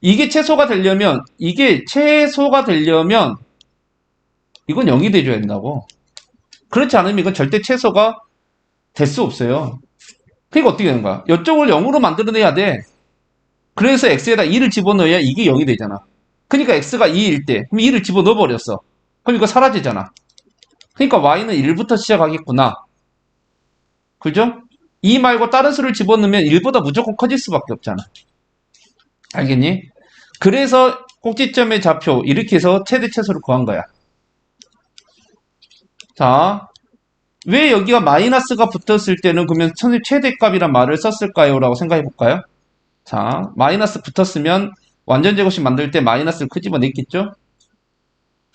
이게 최소가 되려면 이건 0이 돼줘야 된다고. 그렇지 않으면 이건 절대 최소가 될 수 없어요. 그러니까 어떻게 되는 거야? 이쪽을 0으로 만들어내야 돼. 그래서 x에다 2를 집어넣어야 이게 0이 되잖아. 그러니까 x가 2일 때 그럼 2를 집어넣어 버렸어. 그럼 이거 사라지잖아. 그러니까 y는 1부터 시작하겠구나. 그죠? 2 말고 다른 수를 집어넣으면 1보다 무조건 커질 수밖에 없잖아. 알겠니? 그래서 꼭지점의 좌표 이렇게 해서 최대 최소를 구한 거야. 자, 왜 여기가 마이너스가 붙었을 때는 그러면 선생님 최대값이란 말을 썼을까요? 라고 생각해 볼까요? 자, 마이너스 붙었으면 완전 제곱식 만들 때 마이너스를 끄집어냈겠죠?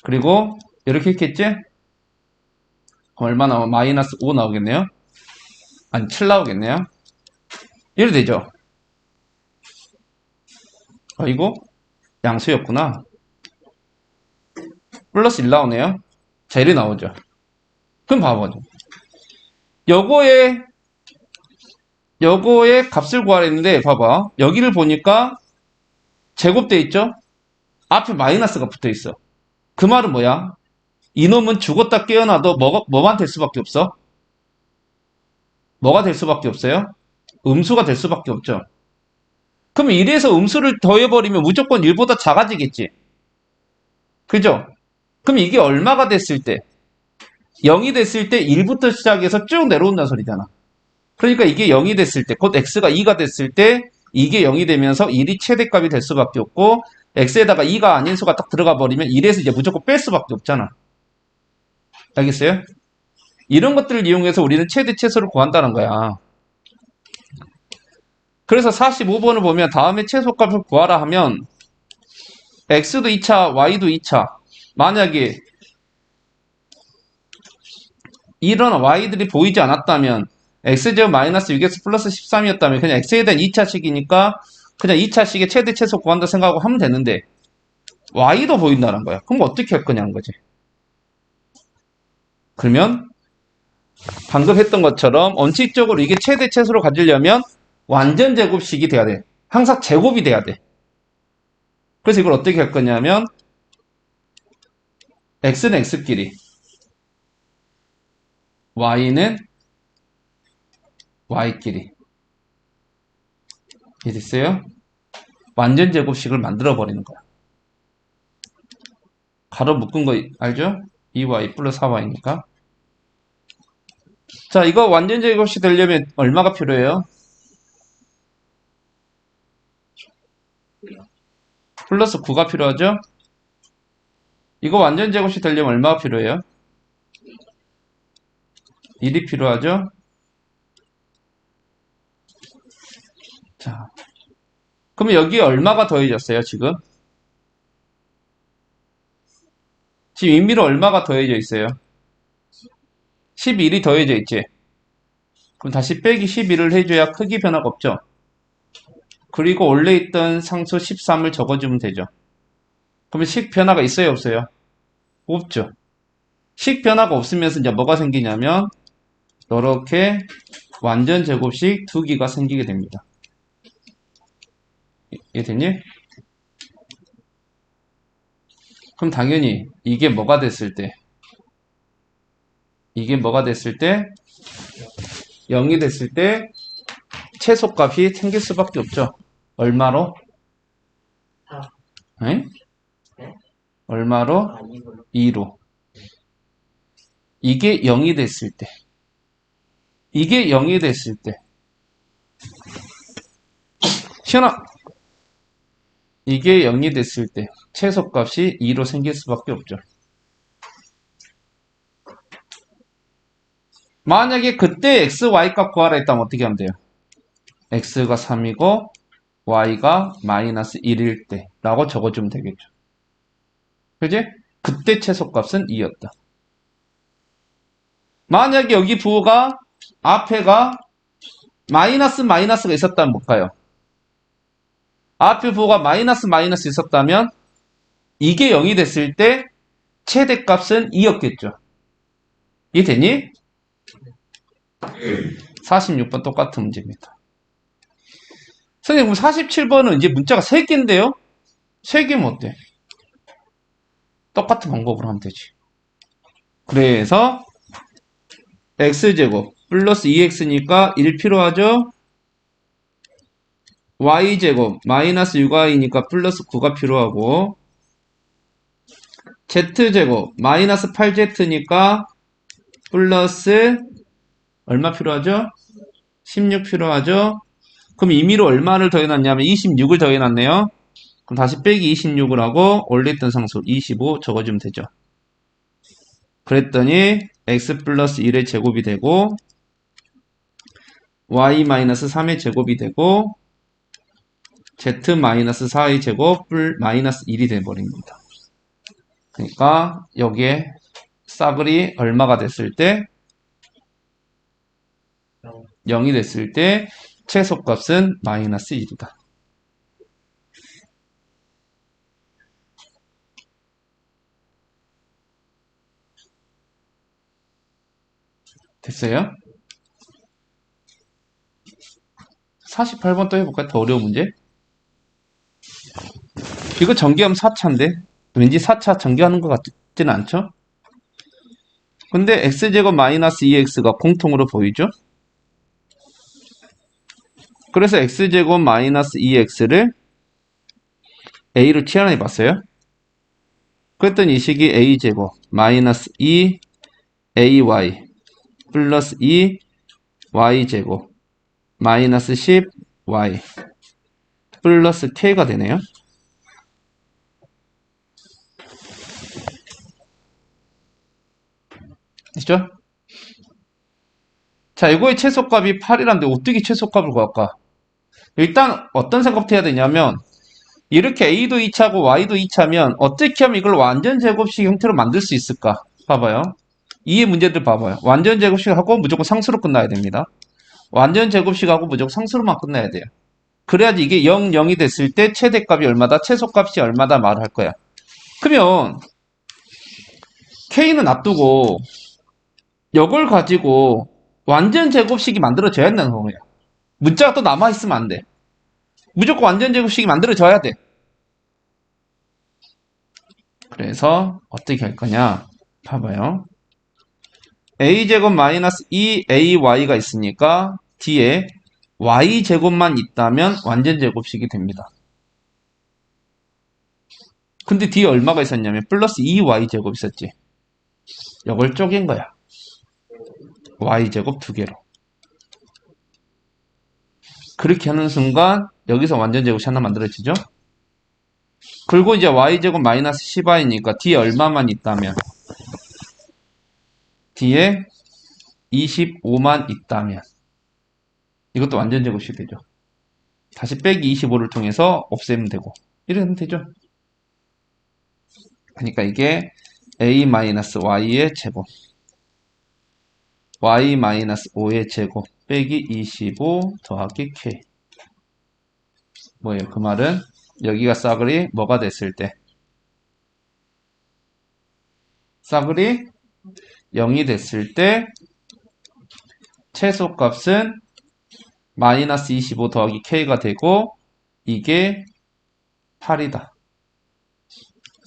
그리고 이렇게 했겠지? 그럼 얼마 나와? 마이너스 5 나오겠네요? 아니 7 나오겠네요? 이래 되죠? 이거 양수였구나. 플러스 1 나오네요? 자, 이래 나오죠? 그럼 봐봐요. 요거의 값을 구하라 했는데 봐봐. 여기를 보니까 제곱돼 있죠? 앞에 마이너스가 붙어 있어. 그 말은 뭐야? 이놈은 죽었다 깨어나도 뭐만 될 수밖에 없어? 뭐가 될 수밖에 없어요? 음수가 될 수밖에 없죠. 그럼 1에서 음수를 더해버리면 무조건 1보다 작아지겠지. 그죠? 그럼 이게 얼마가 됐을 때? 0이 됐을 때 1부터 시작해서 쭉 내려온다는 소리잖아. 그러니까 이게 0이 됐을 때, 곧 x가 2가 됐을 때 이게 0이 되면서 1이 최대값이 될 수밖에 없고 x에다가 2가 아닌 수가 딱 들어가 버리면 1에서 이제 무조건 뺄 수밖에 없잖아. 알겠어요? 이런 것들을 이용해서 우리는 최대 최소를 구한다는 거야. 그래서 45번을 보면 다음에 최소값을 구하라 하면 x도 2차, y도 2차. 만약에 이런 y들이 보이지 않았다면 x제곱 마이너스 6x 플러스 13이었다면 그냥 x에 대한 2차식이니까 그냥 2차식의 최대 최소 구한다 생각하고 하면 되는데 y도 보인다는 거야. 그럼 어떻게 할 거냐는 거지. 그러면 방금 했던 것처럼 원칙적으로 이게 최대 최소를 가지려면 완전 제곱식이 돼야 돼. 항상 제곱이 돼야 돼. 그래서 이걸 어떻게 할 거냐면 x는 x끼리 y는 y끼리 이해됐어요? 완전 제곱식을 만들어 버리는 거야. 가로 묶은 거 알죠? 2y 플러스 4y니까. 자, 이거 완전 제곱식 되려면 얼마가 필요해요? 플러스 9가 필요하죠? 이거 완전 제곱식 되려면 얼마가 필요해요? 1이 필요하죠? 자, 그러면 여기에 얼마가 더해졌어요, 지금? 지금 임의로 얼마가 더해져 있어요? 11이 더해져 있지? 그럼 다시 빼기 11을 해줘야 크기 변화가 없죠? 그리고 원래 있던 상수 13을 적어주면 되죠. 그러면 식 변화가 있어요, 없어요? 없죠. 식 변화가 없으면서 이제 뭐가 생기냐면 이렇게 완전 제곱식 두 개가 생기게 됩니다. 이해됐니? 그럼 당연히 이게 뭐가 됐을 때 0이 됐을 때 최소값이 생길 수밖에 없죠. 얼마로? 4. 에? 네? 얼마로? 아, 2분. 2로. 이게 0이 됐을 때. 이게 0이 됐을 때. 시연아! 이게 0이 됐을 때 최소값이 2로 생길 수밖에 없죠. 만약에 그때 x, y 값 구하라 했다면 어떻게 하면 돼요? x가 3이고 y가 마이너스 1일 때 라고 적어주면 되겠죠. 그지? 그때 최소값은 2였다. 만약에 여기 부호가 앞에가 마이너스가 있었다면 뭘까요? 앞에 부호가 마이너스 있었다면 이게 0이 됐을 때 최대값은 2였겠죠. 이해되니? 46번 똑같은 문제입니다. 선생님, 그럼 47번은 이제 문자가 3개인데요? 3개면 어때? 똑같은 방법으로 하면 되지. 그래서 x제곱 플러스 2x니까 1 필요하죠? y제곱 마이너스 6y니까 플러스 9가 필요하고 z제곱 마이너스 8z니까 플러스 얼마 필요하죠? 16 필요하죠? 그럼 임의로 얼마를 더해놨냐면 26을 더해놨네요. 그럼 다시 빼기 26을 하고 원래있던 상수 25 적어주면 되죠. 그랬더니 x 플러스 1의 제곱이 되고 y 마이너스 3의 제곱이 되고 z 마이너스 4의 제곱 마이너스 1이 돼버립니다. 그러니까 여기에 싸그리 얼마가 됐을 때 0이 됐을 때 최소값은 마이너스 1이다. 됐어요? 48번 또 해볼까요? 더 어려운 문제? 이거 전개하면 4차인데 왠지 4차 전개하는 것 같지는 않죠? 근데 x제곱 마이너스 2x가 공통으로 보이죠? 그래서 x제곱 마이너스 2x를 a로 치환해 봤어요. 그랬더니 이 식이 a제곱 마이너스 2ay 플러스 2y제곱 마이너스 10y 플러스 k가 되네요. 됐죠? 자, 이거의 최소값이 8이란데 어떻게 최소값을 구할까? 일단 어떤 생각부터 해야 되냐면 이렇게 a도 2차고 y도 2차면 어떻게 하면 이걸 완전 제곱식 형태로 만들 수 있을까? 봐봐요. 이의 문제들 봐봐요. 완전 제곱식하고 무조건 상수로 끝나야 됩니다. 완전 제곱식하고 무조건 상수로만 끝나야 돼요. 그래야지 이게 0, 0이 됐을 때 최대값이 얼마다, 최소값이 얼마다 말을 할 거야. 그러면 k는 놔두고 이걸 가지고 완전 제곱식이 만들어져야 된다는 거예요. 문자가 또 남아있으면 안 돼. 무조건 완전 제곱식이 만들어져야 돼. 그래서 어떻게 할 거냐? 봐봐요. a제곱 마이너스 2ay가 있으니까 뒤에 y제곱만 있다면 완전 제곱식이 됩니다. 근데 뒤에 얼마가 있었냐면 플러스 2y제곱 있었지. 이걸 쪼갠 거야. y제곱 두 개로. 그렇게 하는 순간 여기서 완전 제곱식 하나 만들어지죠? 그리고 이제 y제곱 마이너스 10y니까 뒤에 얼마만 있다면 뒤에 25만 있다면 이것도 완전 제곱식이 되죠. 다시 빼기 25를 통해서 없애면 되고 이러면 되죠. 그러니까 이게 a-y의 제곱 y-5의 제곱 빼기 25 더하기 k 뭐예요? 그 말은 여기가 싸그리 뭐가 됐을 때 싸그리 0이 됐을 때 최소값은 마이너스 25 더하기 k가 되고 이게 8이다.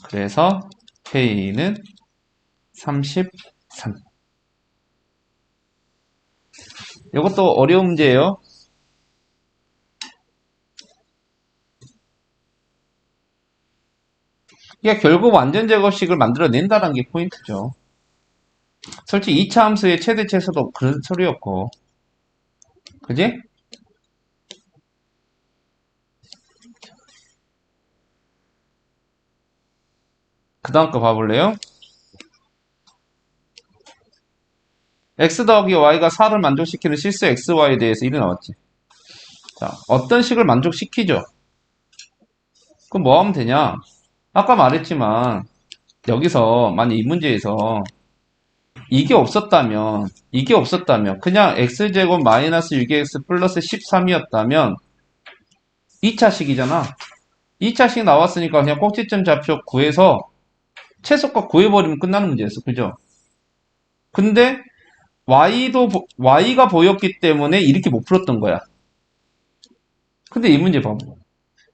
그래서 k는 33. 이것도 어려운 문제예요. 이게 결국 완전 제곱식을 만들어낸다는 게 포인트죠. 솔직히 2차 함수의 최대 최소도 그런 소리였고 그지? 그 다음 거 봐볼래요? x 더하기 y가 4를 만족시키는 실수 xy에 대해서 1이 나왔지. 자, 어떤 식을 만족시키죠? 그럼 뭐 하면 되냐? 아까 말했지만 여기서 만약 이 문제에서 이게 없었다면 그냥 x제곱 마이너스 6x 플러스 13이었다면 2차식이잖아. 2차식 나왔으니까 그냥 꼭지점 좌표 구해서 최소값 구해버리면 끝나는 문제였어. 그죠? 근데 y가 보였기 때문에 이렇게 못 풀었던 거야. 근데 이 문제 봐봐.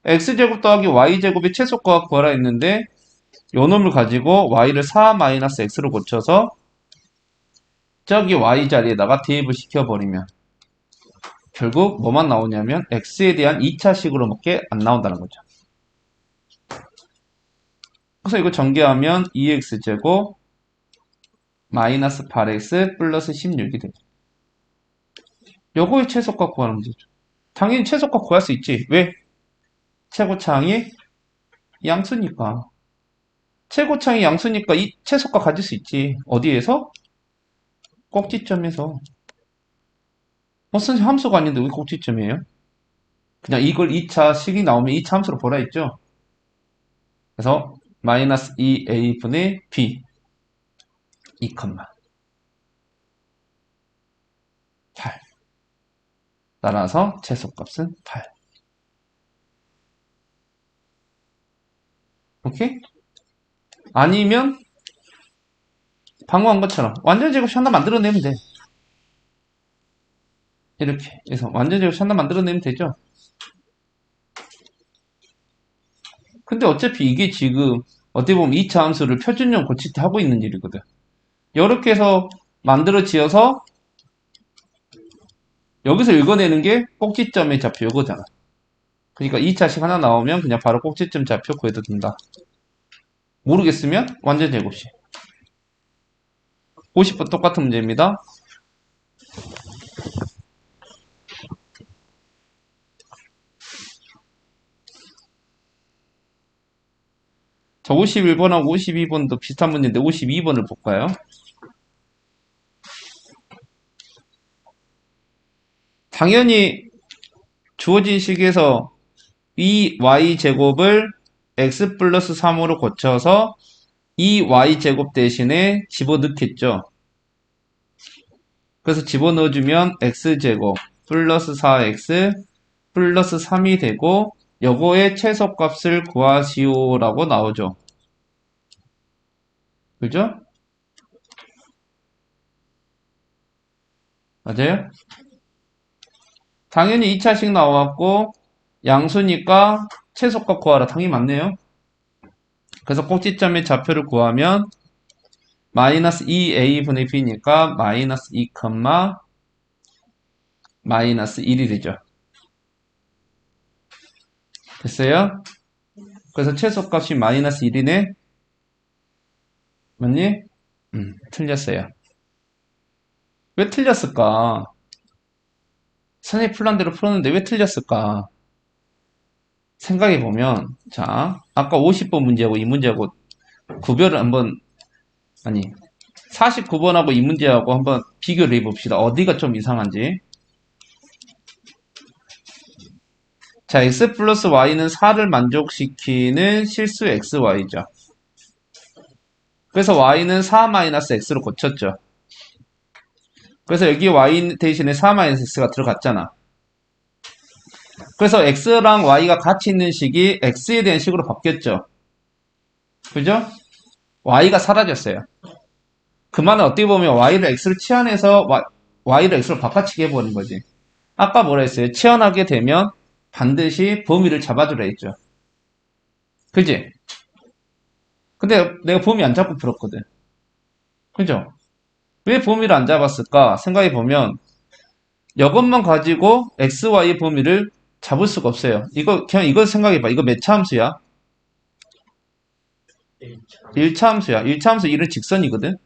x제곱 더하기 y제곱의 최소값 구하라 했는데 요 놈을 가지고 y를 4-x로 고쳐서 저기 y 자리에다가 대입을 시켜버리면 결국 뭐만 나오냐면 x에 대한 2차식으로밖에 안 나온다는 거죠. 그래서 이거 전개하면 2x제곱 마이너스 8x 플러스 16이 되죠. 요거의 최소값 구하는 문제죠. 당연히 최소값 구할 수 있지. 왜? 최고차항이 양수니까. 최고차항이 양수니까 이 최소값 가질 수 있지. 어디에서? 꼭지점에서. 선생님 함수가 아닌데 왜 꼭지점이에요? 그냥 이걸 2차 식이 나오면 2차 함수로 보라 했죠. 그래서 마이너스 2a분의 b 2, 8. 따라서 최소값은 8. 오케이? 아니면 방금 한 것처럼 완전 제곱식 하나 만들어내면 돼. 이렇게 해서 완전 제곱식 하나 만들어내면 되죠. 근데 어차피 이게 지금 어떻게 보면 2차 함수를 표준형 고칠 때 하고 있는 일이거든. 이렇게 해서 만들어 지어서 여기서 읽어내는 게 꼭지점의 좌표 이거잖아. 그러니까 2차식 하나 나오면 그냥 바로 꼭지점 좌표 구해도 된다. 모르겠으면 완전 제곱식. 50번 똑같은 문제입니다. 자, 51번하고 52번도 비슷한 문제인데 52번을 볼까요? 당연히 주어진 식에서 이 y제곱을 x 플러스 3으로 고쳐서 이 y제곱 대신에 집어넣겠죠. 그래서 집어넣어주면 x제곱 플러스 4x 플러스 3이 되고 요거의 최소값을 구하시오라고 나오죠. 그죠? 맞아요? 당연히 2차식 나왔고 양수니까 최소값 구하라. 당연히 맞네요. 그래서 꼭지점의 좌표를 구하면 마이너스 2a분의 b니까 마이너스 2, 마이너스 1이 되죠. 됐어요? 그래서 최소값이 마이너스 1이네? 맞니? 틀렸어요. 왜 틀렸을까? 선생님이 풀란 대로 풀었는데 왜 틀렸을까? 생각해보면, 자, 아까 50번 문제하고 이 문제하고 구별을 한번, 아니, 49번하고 이 문제하고 한번 비교를 해봅시다. 어디가 좀 이상한지. 자, x 플러스 y는 4를 만족시키는 실수 xy죠. 그래서 y는 4 마이너스 x로 고쳤죠. 그래서 여기 y 대신에 4 마이너스 x가 들어갔잖아. 그래서 x랑 y가 같이 있는 식이 x에 대한 식으로 바뀌었죠. 그죠? y가 사라졌어요. 그 말은 어떻게 보면 y를 x로 치환해서 y를 x로 바꿔치기 해버린 거지. 아까 뭐라 했어요? 치환하게 되면 반드시 범위를 잡아주라 했죠. 그지? 근데 내가 범위 안 잡고 풀었거든. 그죠? 왜 범위를 안 잡았을까? 생각해보면 이것만 가지고 x, y의 범위를 잡을 수가 없어요. 그냥 이거 생각해봐. 이거 몇 차 함수야? 1차 함수야. 1차 함수 1은 직선이거든.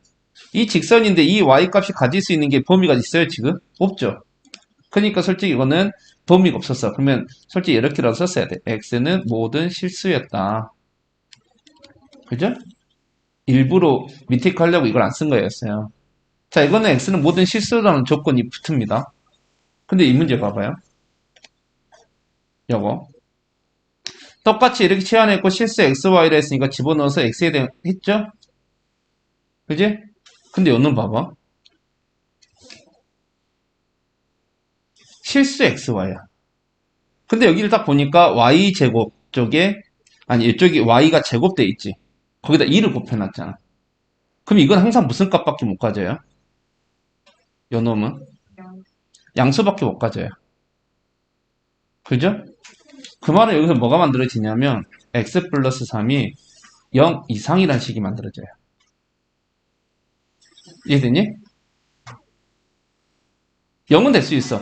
이 직선인데 이 y 값이 가질 수 있는 게 범위가 있어요, 지금? 없죠. 그러니까 솔직히 이거는 범위가 없었어. 그러면 솔직히 이렇게라도 썼어야 돼. x는 모든 실수였다. 그죠? 일부러 밑에 거 하려고 이걸 안 쓴 거였어요. 자, 이거는 x는 모든 실수라는 조건이 붙습니다. 근데 이 문제 봐봐요. 요거. 똑같이 이렇게 치환했고 실수 xy를 했으니까 집어넣어서 x에 대한 했죠? 그지? 근데 요는 봐봐. 실수 xy야. 근데 여기를 딱 보니까 y제곱 쪽에 아니 이쪽이 y가 제곱돼 있지. 거기다 2를 곱해놨잖아. 그럼 이건 항상 무슨 값밖에 못 가져요? 요 놈은 양수밖에 못 가져요. 그죠? 그 말은 여기서 뭐가 만들어지냐면 x 플러스 3이 0 이상이라는 식이 만들어져요. 이해되니? 0은 될 수 있어.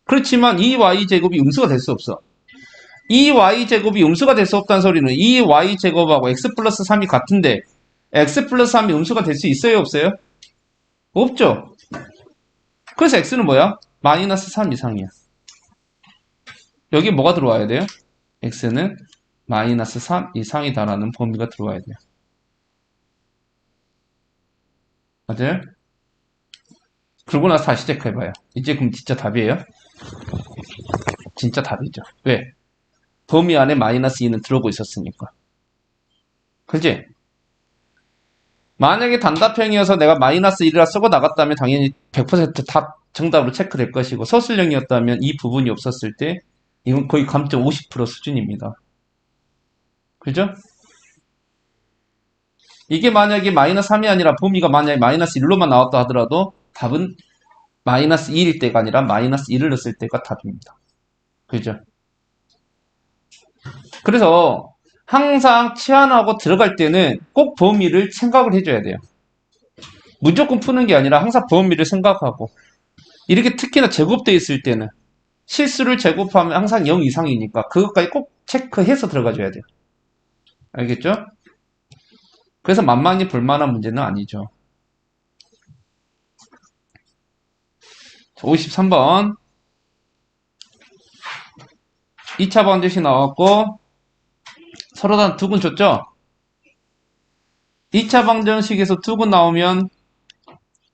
그렇지만 이 y제곱이 음수가 될 수 없어. 이 y제곱이 음수가 될 수 없다는 소리는 이 y제곱하고 x 플러스 3이 같은데 x 플러스 3이 음수가 될 수 있어요? 없어요? 없죠. 그래서 x는 뭐야? 마이너스 3 이상이야. 여기 뭐가 들어와야 돼요? x는 마이너스 3 이상이다라는 범위가 들어와야 돼요. 맞아요? 그러고 나서 다시 체크해봐요. 이제 그럼 진짜 답이에요? 진짜 답이죠. 왜? 범위 안에 마이너스 2는 들어오고 있었으니까. 그지? 만약에 단답형이어서 내가 마이너스 1이라 쓰고 나갔다면 당연히 100%답 정답으로 체크될 것이고, 서술형이었다면 이 부분이 없었을 때 이건 거의 감점 50% 수준입니다. 그죠? 이게 만약에 마이너스 3이 아니라 범위가 만약에 마이너스 1로만 나왔다 하더라도 답은 마이너스 2일 때가 아니라 마이너스 1을 넣었을 때가 답입니다. 그죠? 그래서 항상 치환하고 들어갈 때는 꼭 범위를 생각을 해줘야 돼요. 무조건 푸는 게 아니라 항상 범위를 생각하고, 이렇게 특히나 제곱되어 있을 때는 실수를 제곱하면 항상 0 이상이니까 그것까지 꼭 체크해서 들어가줘야 돼요. 알겠죠? 그래서 만만히 볼만한 문제는 아니죠. 53번 2차 방정식 나왔고 서로 다 두근 줬죠? 2차 방정식에서 두근 나오면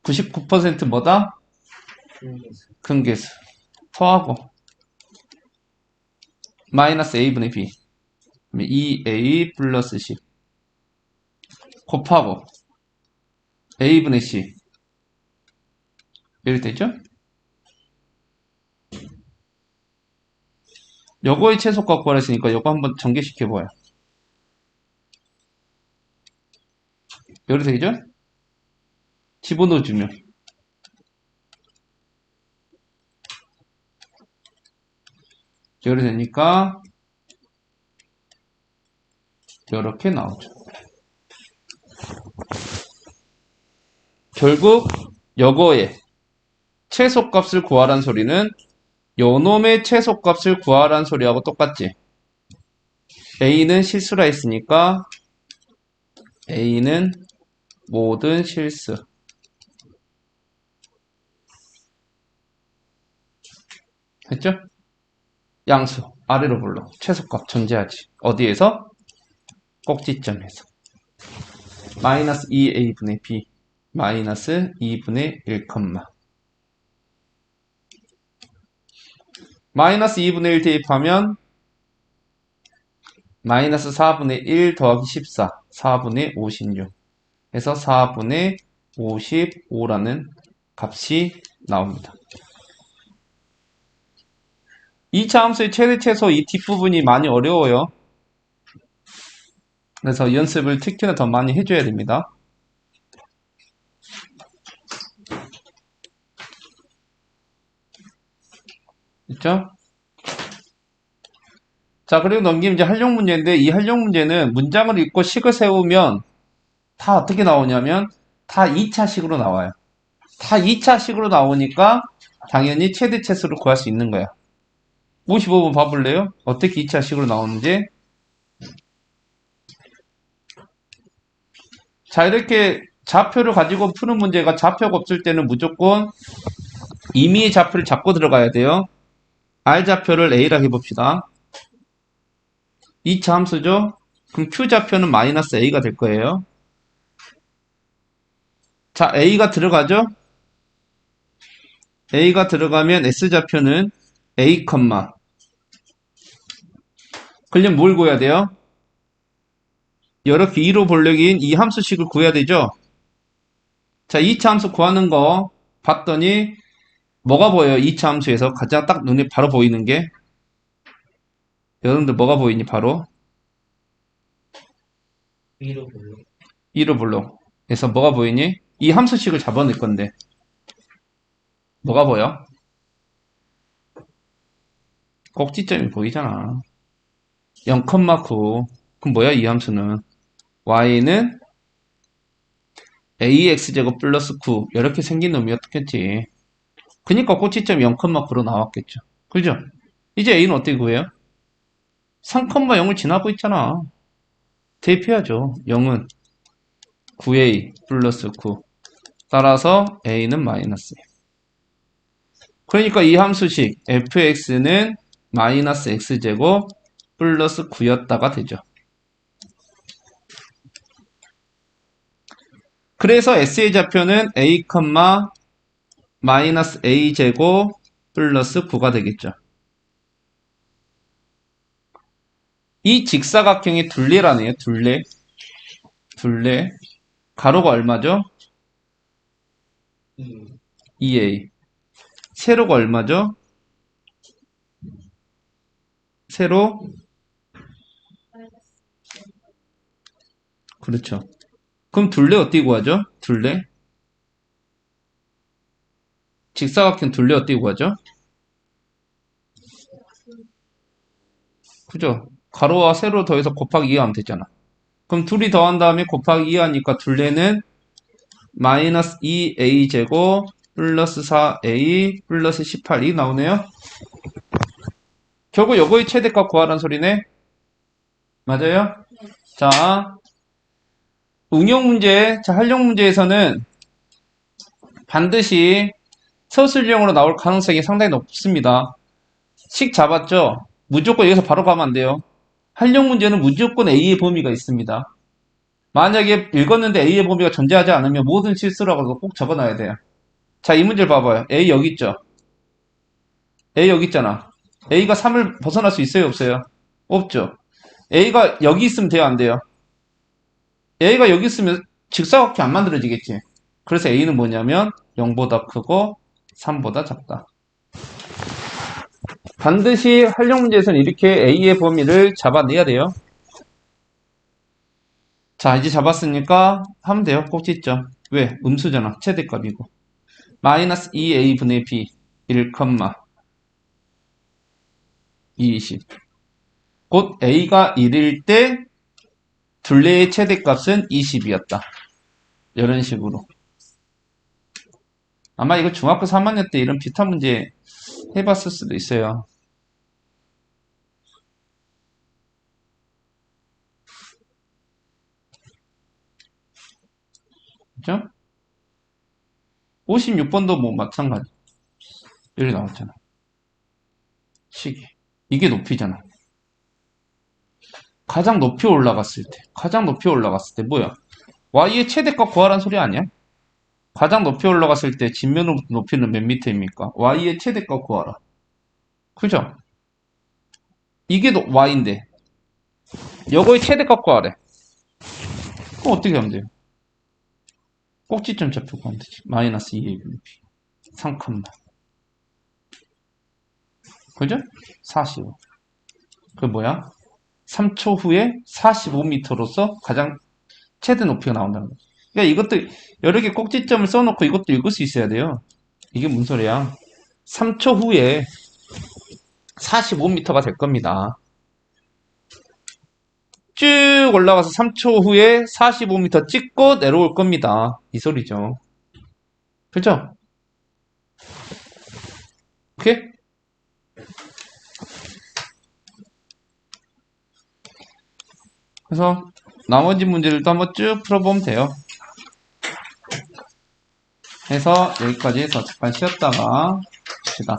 99% 뭐다? 근계수. 근계수. 더하고 마이너스 a분의 b 2a 플러스 c 곱하고 a분의 c 이렇게 되죠? 요거의 최소값 구하랬으니까 요거 한번 전개시켜봐요. 이렇게 되죠? 집어넣어주면 이렇게 되니까 이렇게 나오죠. 결국 요거의 최소값을 구하란 소리는 요놈의 최소값을 구하란 소리하고 똑같지. A는 실수라 했으니까 A는 모든 실수. 했죠? 양수 아래로 불러. 최소값 전제하지. 어디에서? 꼭지점에서. 마이너스 2a분의 b 마이너스 2분의 1, 마이너스 2분의 1 대입하면 마이너스 4분의 1 더하기 14 4분의 56 해서 4분의 55라는 값이 나옵니다. 2차 함수의 최대 최소 이 뒷부분이 많이 어려워요. 그래서 연습을 특히나 더 많이 해줘야 됩니다. 있죠? 자, 그리고 넘기면 이제 활용 문제인데, 이 활용 문제는 문장을 읽고 식을 세우면 다 어떻게 나오냐면 다 2차식으로 나와요. 다 2차식으로 나오니까 당연히 최대 최소를 구할 수 있는 거야. 55번 봐볼래요? 어떻게 2차식으로 나오는지. 자, 이렇게 좌표를 가지고 푸는 문제가 좌표가 없을 때는 무조건 임의의 좌표를 잡고 들어가야 돼요. R좌표를 A라 해봅시다. 2차 함수죠? 그럼 Q좌표는 마이너스 A가 될 거예요. 자, A가 들어가죠? A가 들어가면 S좌표는 A, 그럼 뭘 구해야 돼요? 이렇게 2로 볼래기인 이 함수식을 구해야 되죠? 자, 2차 함수 구하는 거 봤더니 뭐가 보여요? 2차 함수에서 가장 딱 눈에 바로 보이는 게 여러분들 뭐가 보이니 바로? 위로 불러. 2로 불러. 그래서 뭐가 보이니? 이 함수식을 잡아낼 건데 뭐가 보여? 꼭지점이 보이잖아. 0,9. 그럼 뭐야 이 함수는? y는 ax제곱 플러스 9 이렇게 생긴 놈이었겠지. 그니까 꼭지점이 0,9로 나왔겠죠. 그죠? 이제 a는 어떻게 구해요? 3,0을 지나고 있잖아. 대입해야죠. 0은 9a 플러스 9. 따라서 a는 마이너스. 그러니까 이 함수식 fx는 마이너스 x제곱 플러스 9였다가 되죠. 그래서 S의 좌표는 a, 마이너스 a제곱 플러스 9가 되겠죠. 이 직사각형의 둘레라네요. 둘레. 가로가 얼마죠? 2a. 세로가 얼마죠? 세로? 그렇죠. 그럼 둘레 어떻게 구하죠? 둘레? 직사각형 둘레 어떻게 구하죠? 그죠? 가로와 세로 더해서 곱하기 2 하면 되잖아. 그럼 둘이 더한 다음에 곱하기 2 하니까 둘레는 마이너스 2a 제곱 플러스 4a 플러스 18이 나오네요. 결국 요거의 최대값 구하라는 소리네. 맞아요? 자, 응용 문제, 자, 활용 문제에서는 반드시 서술형으로 나올 가능성이 상당히 높습니다. 식 잡았죠? 무조건 여기서 바로 가면 안 돼요. 활용 문제는 무조건 A의 범위가 있습니다. 만약에 읽었는데 A의 범위가 존재하지 않으면 모든 실수라고 꼭 적어놔야 돼요. 자, 이 문제를 봐봐요. A 여기 있죠? A 여기 있잖아. A가 3을 벗어날 수 있어요? 없어요? 없죠. A가 여기 있으면 돼요? 안 돼요? A가 여기 있으면 직사각형 안 만들어지겠지. 그래서 A는 뭐냐면 0보다 크고 3보다 작다. 반드시 활용 문제에서는 이렇게 A의 범위를 잡아내야 돼요. 자, 이제 잡았으니까 하면 돼요. 꼭지점. 왜? 음수잖아. 최대값이고. 마이너스 2a분의 b 1, 20. 곧 a가 1일 때 둘레의 최대값은 20이었다. 이런 식으로. 아마 이거 중학교 3학년 때 이런 비슷한 문제 해봤을 수도 있어요. 그죠? 56번도 뭐 마찬가지. 여기 나왔잖아. 식이. 이게 높이잖아. 가장 높이 올라갔을 때 뭐야? y의 최대값 구하라는 소리 아니야? 가장 높이 올라갔을 때 진면 높이는 몇 미터입니까? y의 최대값 구하라. 그죠? 이게 y인데 요거의 최대값 구하래. 그럼 어떻게 하면 돼요? 꼭지점 잡혀 구하면 되지. 마이너스 2a 분의 b 3, 그죠? 45. 그 뭐야? 3초 후에 45m로서 가장 최대 높이가 나온다는 거죠. 그러니까 이것도 여러 개 꼭지점을 써놓고 이것도 읽을 수 있어야 돼요. 이게 무슨 소리야? 3초 후에 45m가 될 겁니다. 쭉 올라가서 3초 후에 45m 찍고 내려올 겁니다. 이 소리죠. 그죠? 오케이? 그래서 나머지 문제들도 한번 쭉 풀어보면 돼요. 해서 여기까지 해서 잠깐 쉬었다가 봅시다.